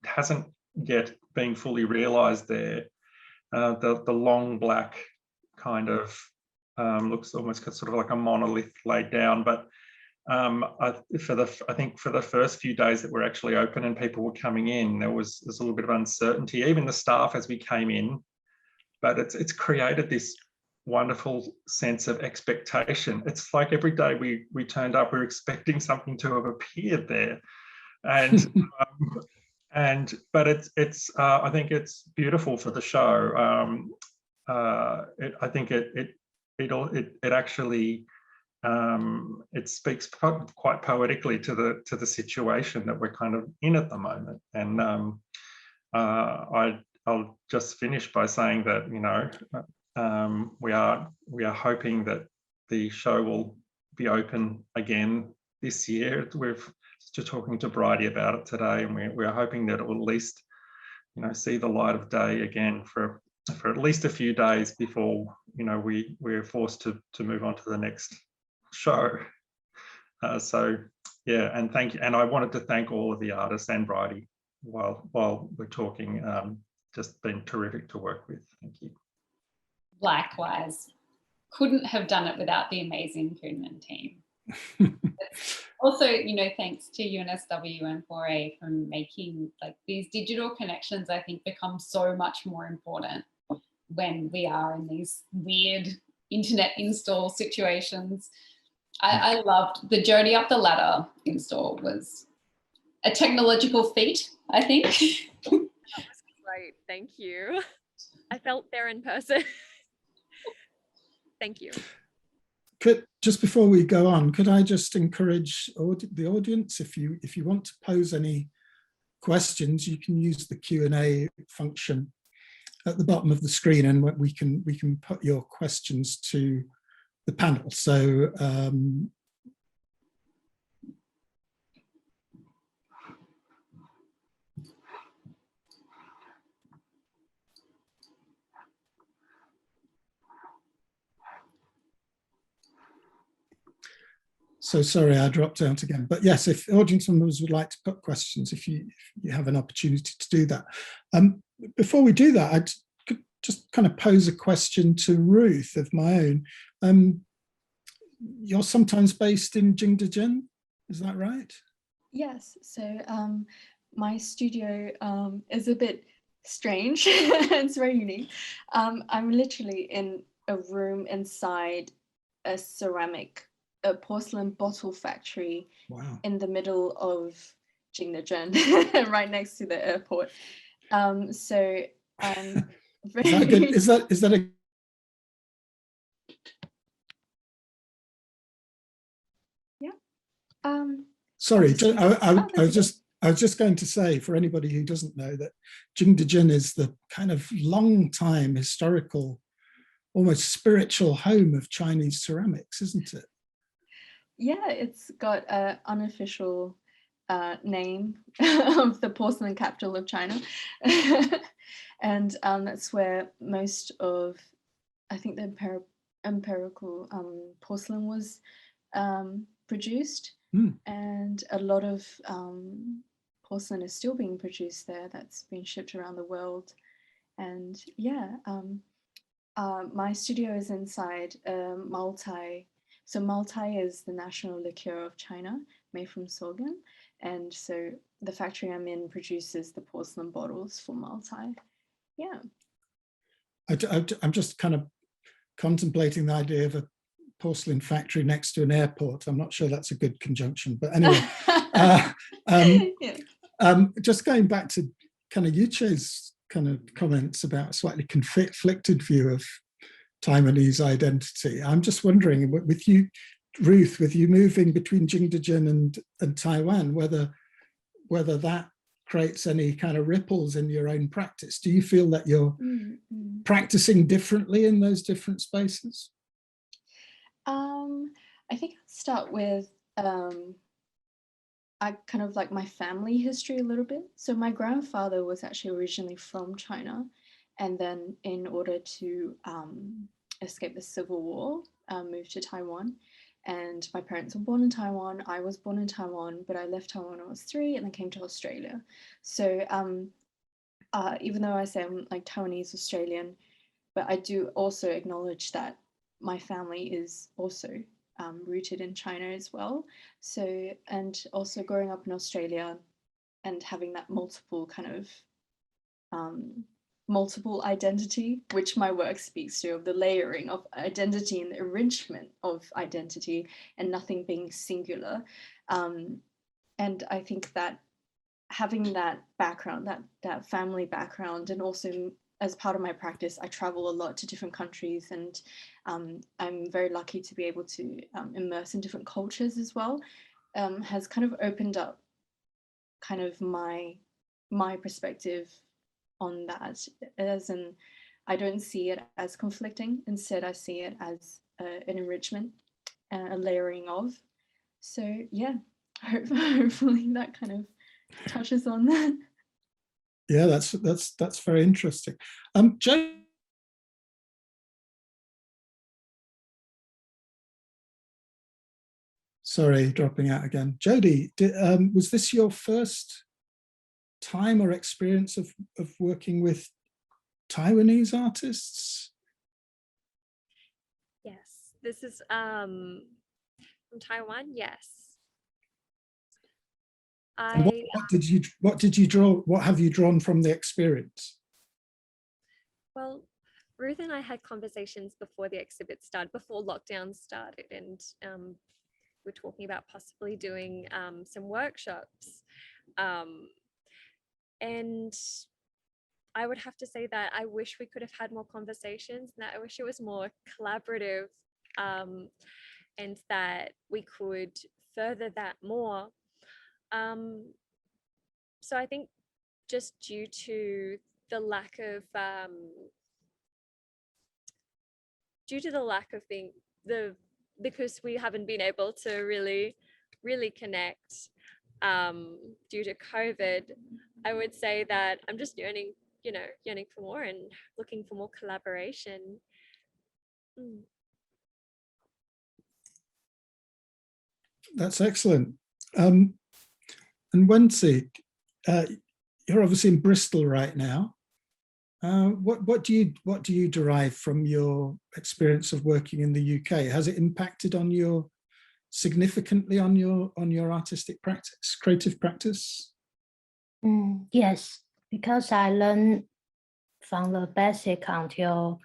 hasn't yet been fully realised there, the long black kind of looks almost sort of like a monolith laid down, but I think for the first few days that were actually open and people were coming in, there's a little bit of uncertainty, even the staff as we came in, but it's created this wonderful sense of expectation. It's like every day we turned up, we were expecting something to have appeared there, and but it's I think it's beautiful for the show. I think it actually it speaks quite poetically to the situation that we're kind of in at the moment, and I'll just finish by saying that, you know, we are hoping that the show will be open again this year. We're just talking to Bridie about it today, and we're hoping that it will at least, you know, see the light of day again for for at least a few days before, you know, we're forced to move on to the next show. So yeah, and thank you. And I wanted to thank all of the artists and Bridie while we're talking. Just been terrific to work with. Thank you. Likewise, couldn't have done it without the amazing Counihan team. Also, you know, thanks to UNSW and 4A for making like these digital connections, I think, become so much more important when we are in these weird internet install situations. I loved the Jody Up the Ladder install. Was a technological feat, I think. That was great. Thank you. I felt there in person. Thank you. Just before we go on, could I just encourage the audience, if you want to pose any questions, you can use the Q&A function at the bottom of the screen, and we can put your questions to the panel. So so sorry, I dropped out again. But yes, if audience members would like to put questions, if you have an opportunity to do that. Before we do that, I could just kind of pose a question to Ruth of my own. You're sometimes based in Jingdezhen, is that right? Yes, so my studio is a bit strange. It's very unique. I'm literally in a room inside a porcelain bottle factory. Wow. In the middle of Jingdezhen, right next to the airport. So I'm very... Is that good? Is that a... Yeah. Sorry, I was just going to say, for anybody who doesn't know, that Jingdezhen is the kind of long time historical, almost spiritual home of Chinese ceramics, isn't it? Yeah, it's got an unofficial name of the porcelain capital of China. And that's where most of, I think, the empirical porcelain was produced. And a lot of porcelain is still being produced there, that's been shipped around the world. And yeah, my studio is inside Maltai. So Maltai is the national liqueur of China, made from sorghum. And so the factory I'm in produces the porcelain bottles for Maltai. Yeah. I'm just kind of contemplating the idea of a porcelain factory next to an airport. I'm not sure that's a good conjunction, but anyway. Just going back to kind of Yu-chieh's kind of comments about a slightly conflicted view of Taiwanese identity. I'm just wondering, with you, Ruth, with you moving between Jingdezhen and Taiwan, whether that creates any kind of ripples in your own practice. Do you feel that you're practicing differently in those different spaces? I think I'll start with I kind of like my family history a little bit. So my grandfather was actually originally from China, and then in order to escape the Civil War, moved to Taiwan. And my parents were born in Taiwan. I was born in Taiwan, but I left Taiwan when I was 3 and then came to Australia. So even though I say I'm like Taiwanese Australian, but I do also acknowledge that my family is also rooted in China as well. So, and also growing up in Australia and having that multiple kind of multiple identity, which my work speaks to, of the layering of identity and the enrichment of identity and nothing being singular. And I think that having that background, that family background, and also as part of my practice, I travel a lot to different countries, and I'm very lucky to be able to immerse in different cultures as well, has kind of opened up kind of my perspective on that, as in, I don't see it as conflicting. Instead, I see it as an enrichment, a layering of. So yeah, hopefully that kind of touches on that. Yeah, that's very interesting. Jody, Sorry, dropping out again. Jody, was this your first time or experience of working with Taiwanese artists? Yes, this is from Taiwan. Yes. And what did you draw? What have you drawn from the experience? Well, Ruth and I had conversations before the exhibit started, before lockdown started, and we're talking about possibly doing some workshops. And I would have to say that I wish we could have had more conversations, and that I wish it was more collaborative, and that we could further that more. So I think just due to the lack of because we haven't been able to really connect due to COVID, I would say that I'm just yearning for more and looking for more collaboration. That's excellent. And Wen-Hsi, you're obviously in Bristol right now. What do you derive from your experience of working in the UK? Has it impacted on your significantly on your artistic practice, creative practice? Yes, because I learned from the basic until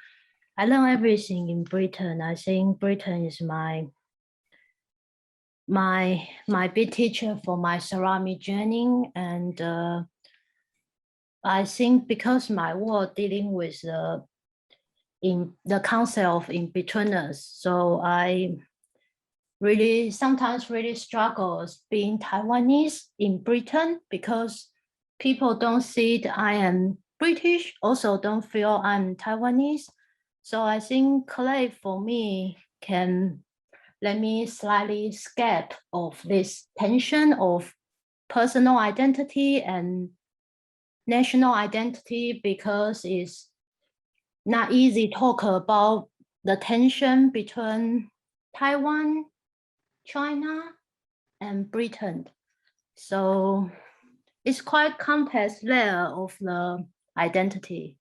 I learned everything in Britain. I think Britain is my big teacher for my ceramic journey, and I think because my work dealing with in the concept of in-betweeners, so I really sometimes really struggle being Taiwanese in Britain, because people don't see that I am British, also don't feel I'm Taiwanese. So I think clay for me can let me slightly escape of this tension of personal identity and national identity, because it's not easy to talk about the tension between Taiwan, China, and Britain. So it's quite complex layer of the identity.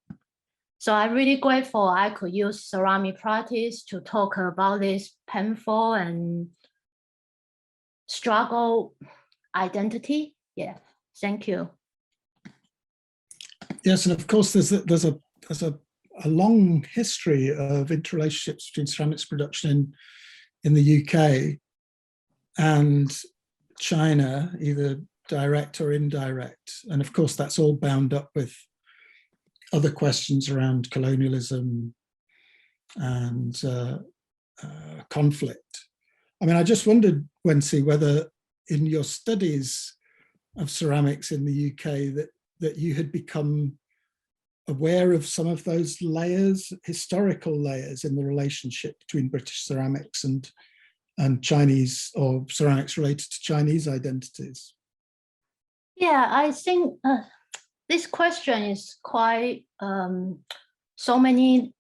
So I'm really grateful I could use ceramic practice to talk about this painful and struggle identity. Yeah, thank you. Yes, and of course there's a long history of interrelationships between ceramics production in the UK and China, either direct or indirect. And of course, that's all bound up with other questions around colonialism and conflict. I mean, I just wondered, Wen-Hsi, whether in your studies of ceramics in the UK that you had become aware of some of those layers, historical layers in the relationship between British ceramics and Chinese, or ceramics related to Chinese identities. Yeah, I think this question is quite so many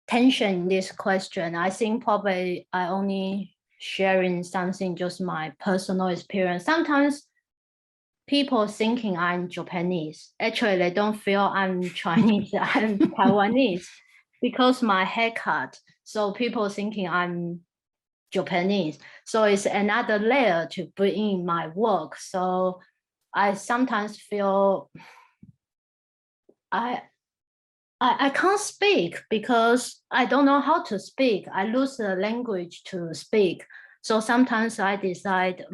tension in this question. I think probably I only sharing something just my personal experience. Sometimes people thinking I'm Japanese. Actually, they don't feel I'm Chinese, I'm Taiwanese, because my haircut. So people thinking I'm Japanese. So it's another layer to bring in my work. So I sometimes feel I can't speak because I don't know how to speak. I lose the language to speak. So sometimes I decide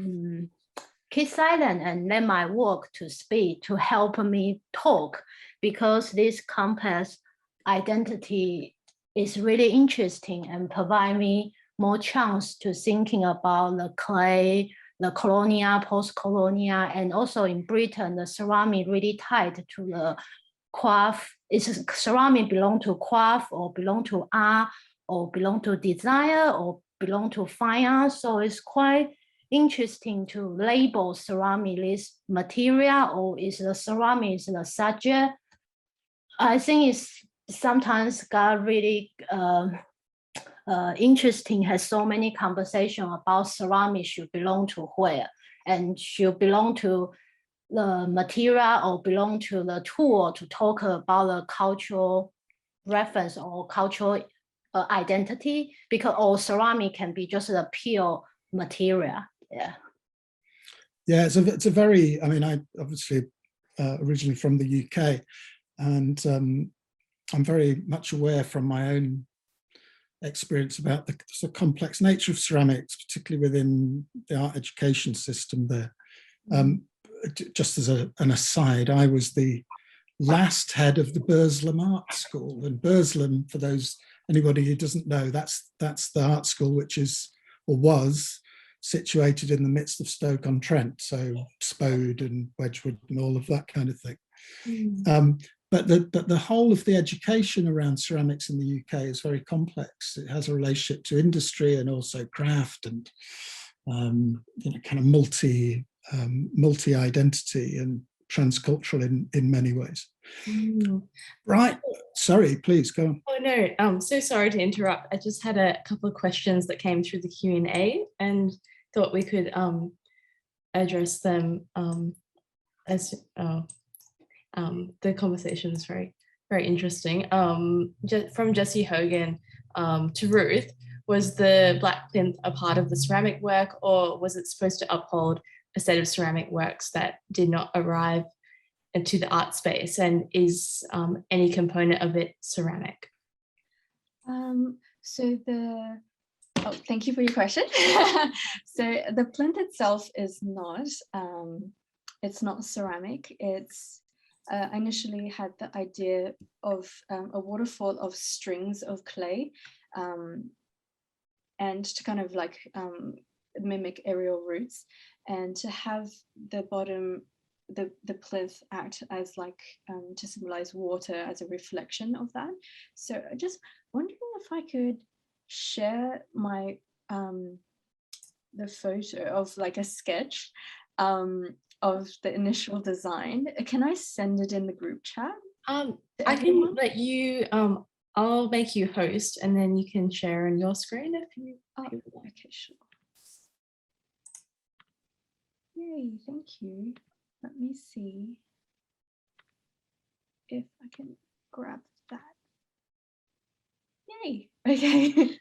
keep silent and let my work to speak to help me talk, because this complex identity is really interesting and provide me more chance to thinking about the clay, the colonial, post-colonial, and also in Britain, the ceramic really tied to the craft. Is ceramic belong to craft or belong to art or belong to design or belong to fine art? So it's quite interesting to label ceramic as material, or is the ceramic is the subject? I think it's sometimes got really interesting, has so many conversation about ceramics should belong to where, and should belong to the material or belong to the tool to talk about the cultural reference or cultural identity, because all ceramic can be just a pure material. Yeah. Yeah, it's a very, I mean, I obviously originally from the UK, and I'm very much aware from my own experience about the complex nature of ceramics, particularly within the art education system there. Just as an aside, I was the last head of the Burslem Art School, and Burslem, for anybody who doesn't know, that's the art school which is, or was, situated in the midst of Stoke-on-Trent, so Spode and Wedgwood and all of that kind of thing. But the whole of the education around ceramics in the UK is very complex. It has a relationship to industry and also craft, and kind of multi-identity and transcultural in many ways. Right, sorry, please go on. Oh no, I'm so sorry to interrupt. I just had a couple of questions that came through the Q&A and thought we could address them as the conversation is very, very interesting. From Jesse Hogan to Ruth, was the black plinth a part of the ceramic work, or was it supposed to uphold a set of ceramic works that did not arrive into the art space, and is any component of it ceramic? Thank you for your question. So the plinth itself is not, it's not ceramic. It's, I initially had the idea of a waterfall of strings of clay, and to kind of like mimic aerial roots, and to have the bottom, the plinth act as like to symbolize water as a reflection of that. So I just wondering if I could share my the photo of like a sketch of the initial design. Can I send it in the group chat? I can let you, I'll make you host, and then you can share on your screen if you would like. Okay, sure. Yay, thank you. Let me see if I can grab that. Yay, okay.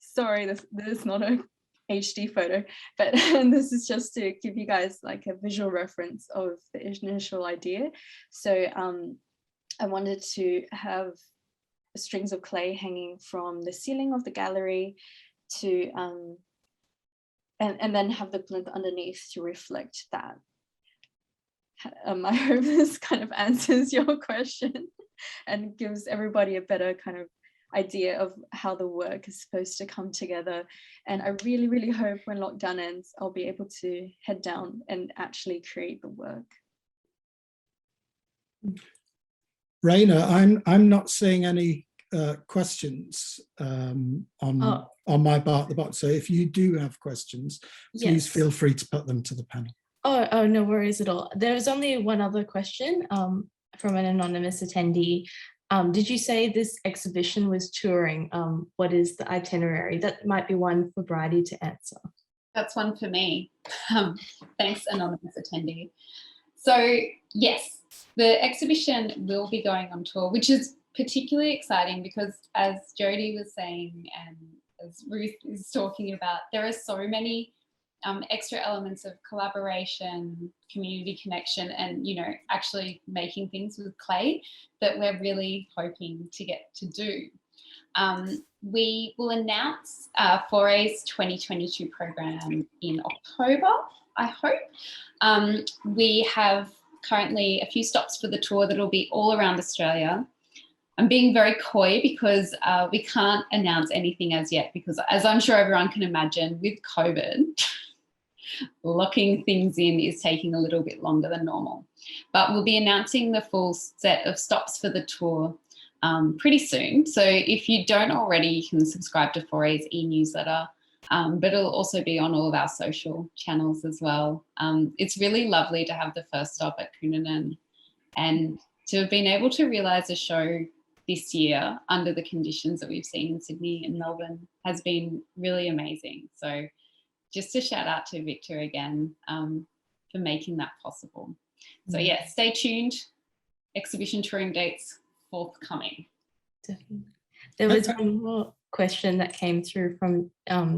Sorry, this is not a HD photo, but this is just to give you guys like a visual reference of the initial idea. So I wanted to have strings of clay hanging from the ceiling of the gallery to and then have the plinth underneath to reflect that. I hope this kind of answers your question and gives everybody a better kind of idea of how the work is supposed to come together. And I really, really hope when lockdown ends, I'll be able to head down and actually create the work. Raina, I'm not seeing any questions on my part of the box. So if you do have questions, please feel free to put them to the panel. Oh, no worries at all. There's only one other question from an anonymous attendee. Did you say this exhibition was touring? What is the itinerary? That might be one for Bridie to answer. That's one for me. Thanks, anonymous attendee. So yes, the exhibition will be going on tour, which is particularly exciting because, as Jody was saying and as Ruth is talking about, there are so many extra elements of collaboration, community connection, and actually making things with clay that we're really hoping to get to do. We will announce Foray's 2022 program in October, I hope. We have currently a few stops for the tour that'll be all around Australia. I'm being very coy because we can't announce anything as yet because, as I'm sure everyone can imagine, with COVID, locking things in is taking a little bit longer than normal. But we'll be announcing the full set of stops for the tour pretty soon. So if you don't already, you can subscribe to Foray's e-newsletter, but it'll also be on all of our social channels as well. It's really lovely to have the first stop at Counihan and to have been able to realise a show this year under the conditions that we've seen in Sydney and Melbourne has been really amazing. So just a shout out to Victor again for making that possible. So yeah, stay tuned. Exhibition touring dates forthcoming. Definitely. There was one more question that came through from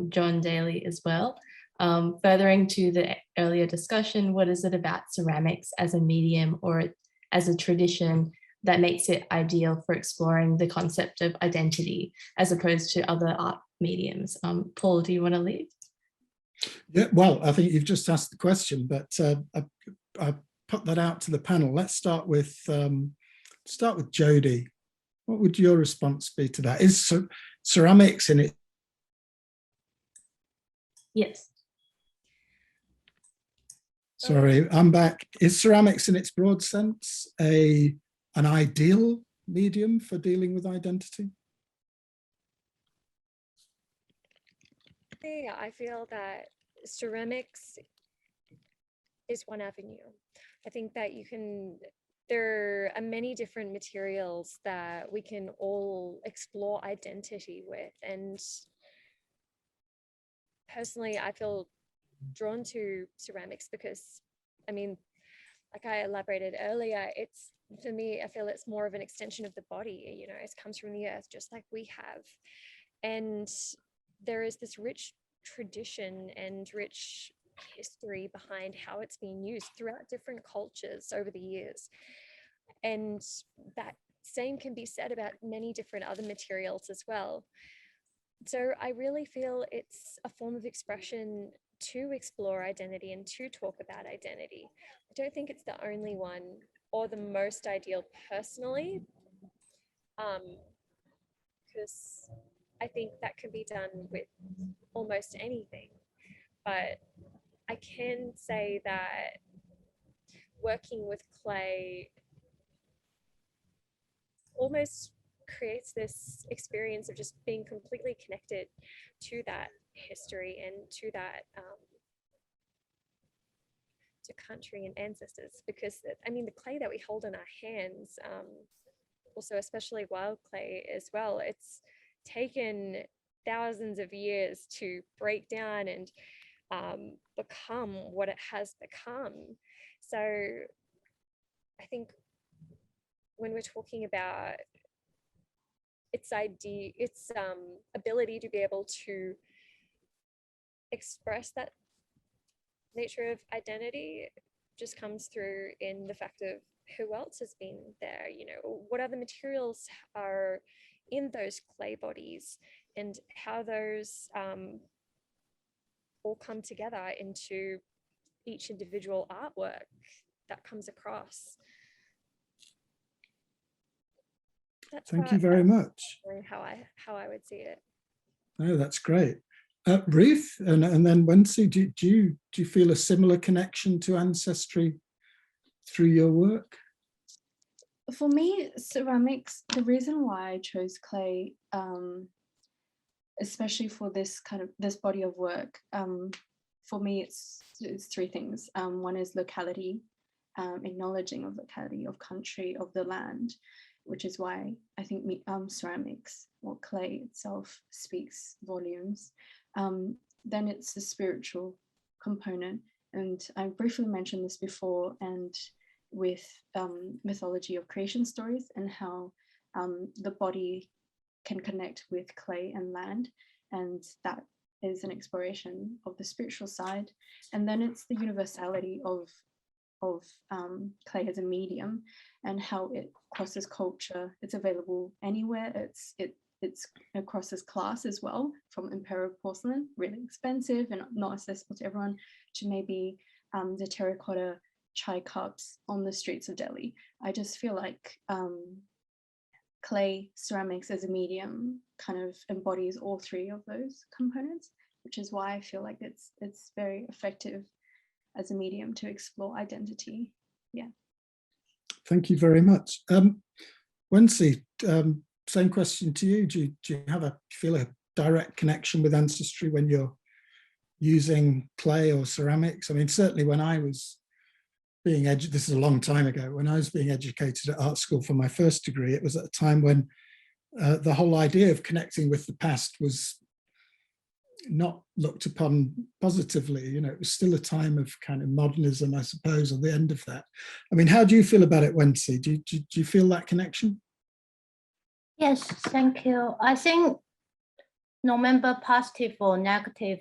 John Daly as well. Furthering to the earlier discussion, what is it about ceramics as a medium or as a tradition that makes it ideal for exploring the concept of identity as opposed to other art mediums? Paul, do you want to lead? Yeah, well, I think you've just asked the question, but I put that out to the panel. Let's start with Jody. What would your response be to that? Is ceramics in it? Yes. Sorry, I'm back. Is ceramics in its broad sense an ideal medium for dealing with identity? Yeah, I feel that ceramics is one avenue. I think that there are many different materials that we can all explore identity with. And personally, I feel drawn to ceramics because, I mean, like I elaborated earlier, for me, I feel it's more of an extension of the body, you know, it comes from the earth just like we have. And there is this rich tradition and rich history behind how it's been used throughout different cultures over the years. And that same can be said about many different other materials as well. So I really feel it's a form of expression to explore identity and to talk about identity. I don't think it's the only one or the most ideal personally, because I think that can be done with almost anything. But I can say that working with clay almost creates this experience of just being completely connected to that history and to that to country and ancestors, because I mean the clay that we hold in our hands, also especially wild clay as well, it's taken thousands of years to break down and become what it has become. So I think when we're talking about its ability to be able to express that nature of identity just comes through in the fact of who else has been there, you know, what other materials are in those clay bodies and how those all come together into each individual artwork that comes across. Thank you very much. How I would see it. Oh, that's great. Ruth, and then Wen-Hsi, do you feel a similar connection to ancestry through your work? For me, ceramics, the reason why I chose clay, especially for this body of work, for me it's three things. One is locality, acknowledging of locality, of country, of the land, which is why I think ceramics or clay itself speaks volumes. Then it's the spiritual component, and I briefly mentioned this before, and with mythology of creation stories and how the body can connect with clay and land, and that is an exploration of the spiritual side. And then it's the universality of clay as a medium and how it crosses culture. It's available anywhere. It's crosses class as well, from imperial porcelain, really expensive and not accessible to everyone, to maybe the terracotta chai cups on the streets of Delhi. I just feel like clay ceramics as a medium kind of embodies all three of those components, which is why I feel like it's very effective as a medium to explore identity. Yeah. Thank you very much. Wen-Hsi, same question to you. Do you feel a direct connection with ancestry when you're using clay or ceramics? I mean, certainly when I was this is a long time ago, when I was being educated at art school for my first degree, it was at a time when the whole idea of connecting with the past was not looked upon positively. You know, it was still a time of kind of modernism, I suppose, at the end of that. I mean, how do you feel about it, Wen-Hsi? Do you feel that connection? Yes, thank you. I think no matter positive or negative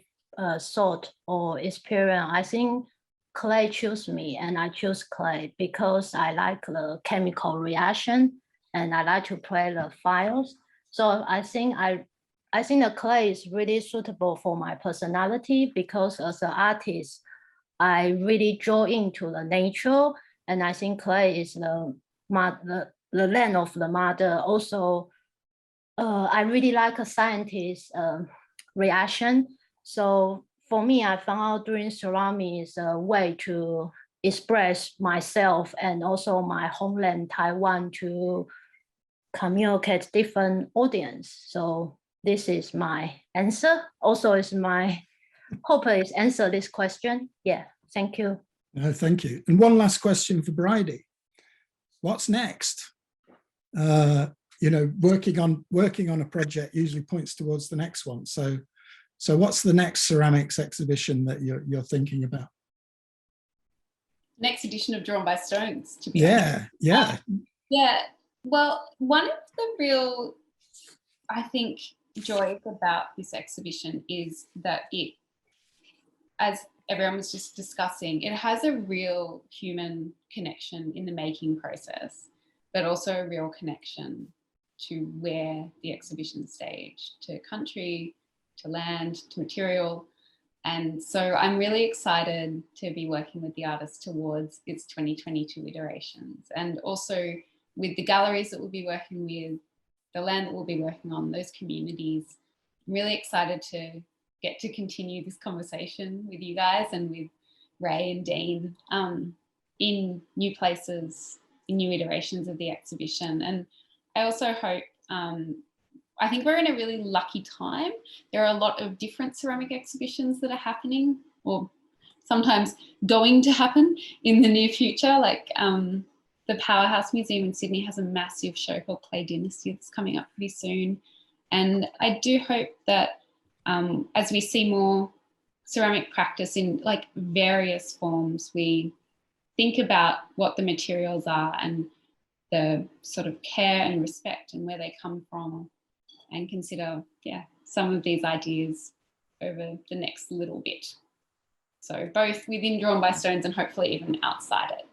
thought or experience, I think clay chose me, and I choose clay because I like the chemical reaction and I like to play the files. So I think the clay is really suitable for my personality, because as an artist, I really draw into the nature, and I think clay is the land of the mother. Also, I really like a scientist reaction. So for me, I found out doing ceramic is a way to express myself and also my homeland, Taiwan, to communicate different audience. So this is my answer. Also, is my hope is answer this question. Yeah, thank you. No, thank you. And one last question for Bridie. What's next? You know, working on a project usually points towards the next one. So what's the next ceramics exhibition that you're thinking about? Next edition of Drawn by Stones, to be honest. Yeah. Yeah. Well, one of the real, I think, joys about this exhibition is that it, as everyone was just discussing, it has a real human connection in the making process, but also a real connection to where the exhibition is staged, to country, to land, to material. And so I'm really excited to be working with the artist towards its 2022 iterations, and also with the galleries that we'll be working with, the land that we'll be working on, those communities. I'm really excited to get to continue this conversation with you guys and with Ray and Dean in new places, in new iterations of the exhibition. And I also hope, I think we're in a really lucky time. There are a lot of different ceramic exhibitions that are happening, or sometimes going to happen in the near future. Like the Powerhouse Museum in Sydney has a massive show called Clay Dynasty that's coming up pretty soon. And I do hope that as we see more ceramic practice in like various forms, we think about what the materials are and the sort of care and respect and where they come from, and consider, some of these ideas over the next little bit. So both within Drawn by Stones and hopefully even outside it.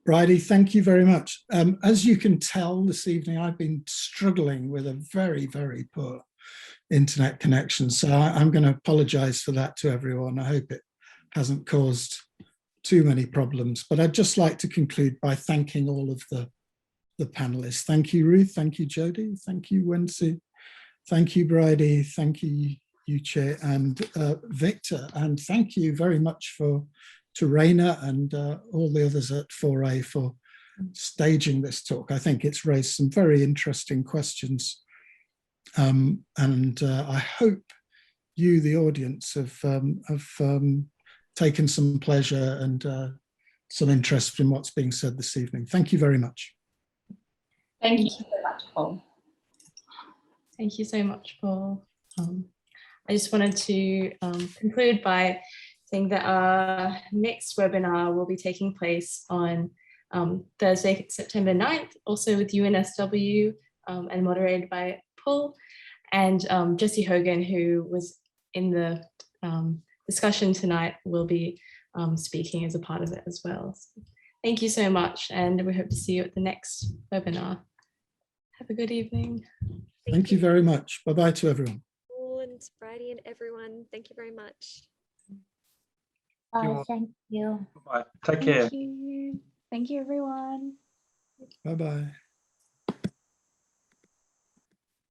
Bridie, thank you very much. As you can tell this evening, I've been struggling with a very, very poor internet connection. So I'm going to apologize for that to everyone. I hope it hasn't caused too many problems, but I'd just like to conclude by thanking all of the panelists. Thank you, Ruth. Thank you, Jody. Thank you, Wen-Hsi. Thank you, Bridie. Thank you, Yu-chieh and Victor. And thank you very much to Raina and all the others at 4A for staging this talk. I think it's raised some very interesting questions. And I hope you, the audience, have taken some pleasure and some interest in what's being said this evening. Thank you very much. Thank you so much, Paul. Thank you so much, Paul. I just wanted to conclude by saying that our next webinar will be taking place on Thursday, September 9th, also with UNSW and moderated by Paul and Jessie Hogan, who was in the discussion tonight, will be speaking as a part of it as well. So thank you so much, and we hope to see you at the next webinar. Have a good evening. Thank you very much. Bye-bye to everyone. Paul and Bridie and everyone, thank you very much. Thank you. Bye. Take care. Thank you. Thank you, everyone. Bye-bye.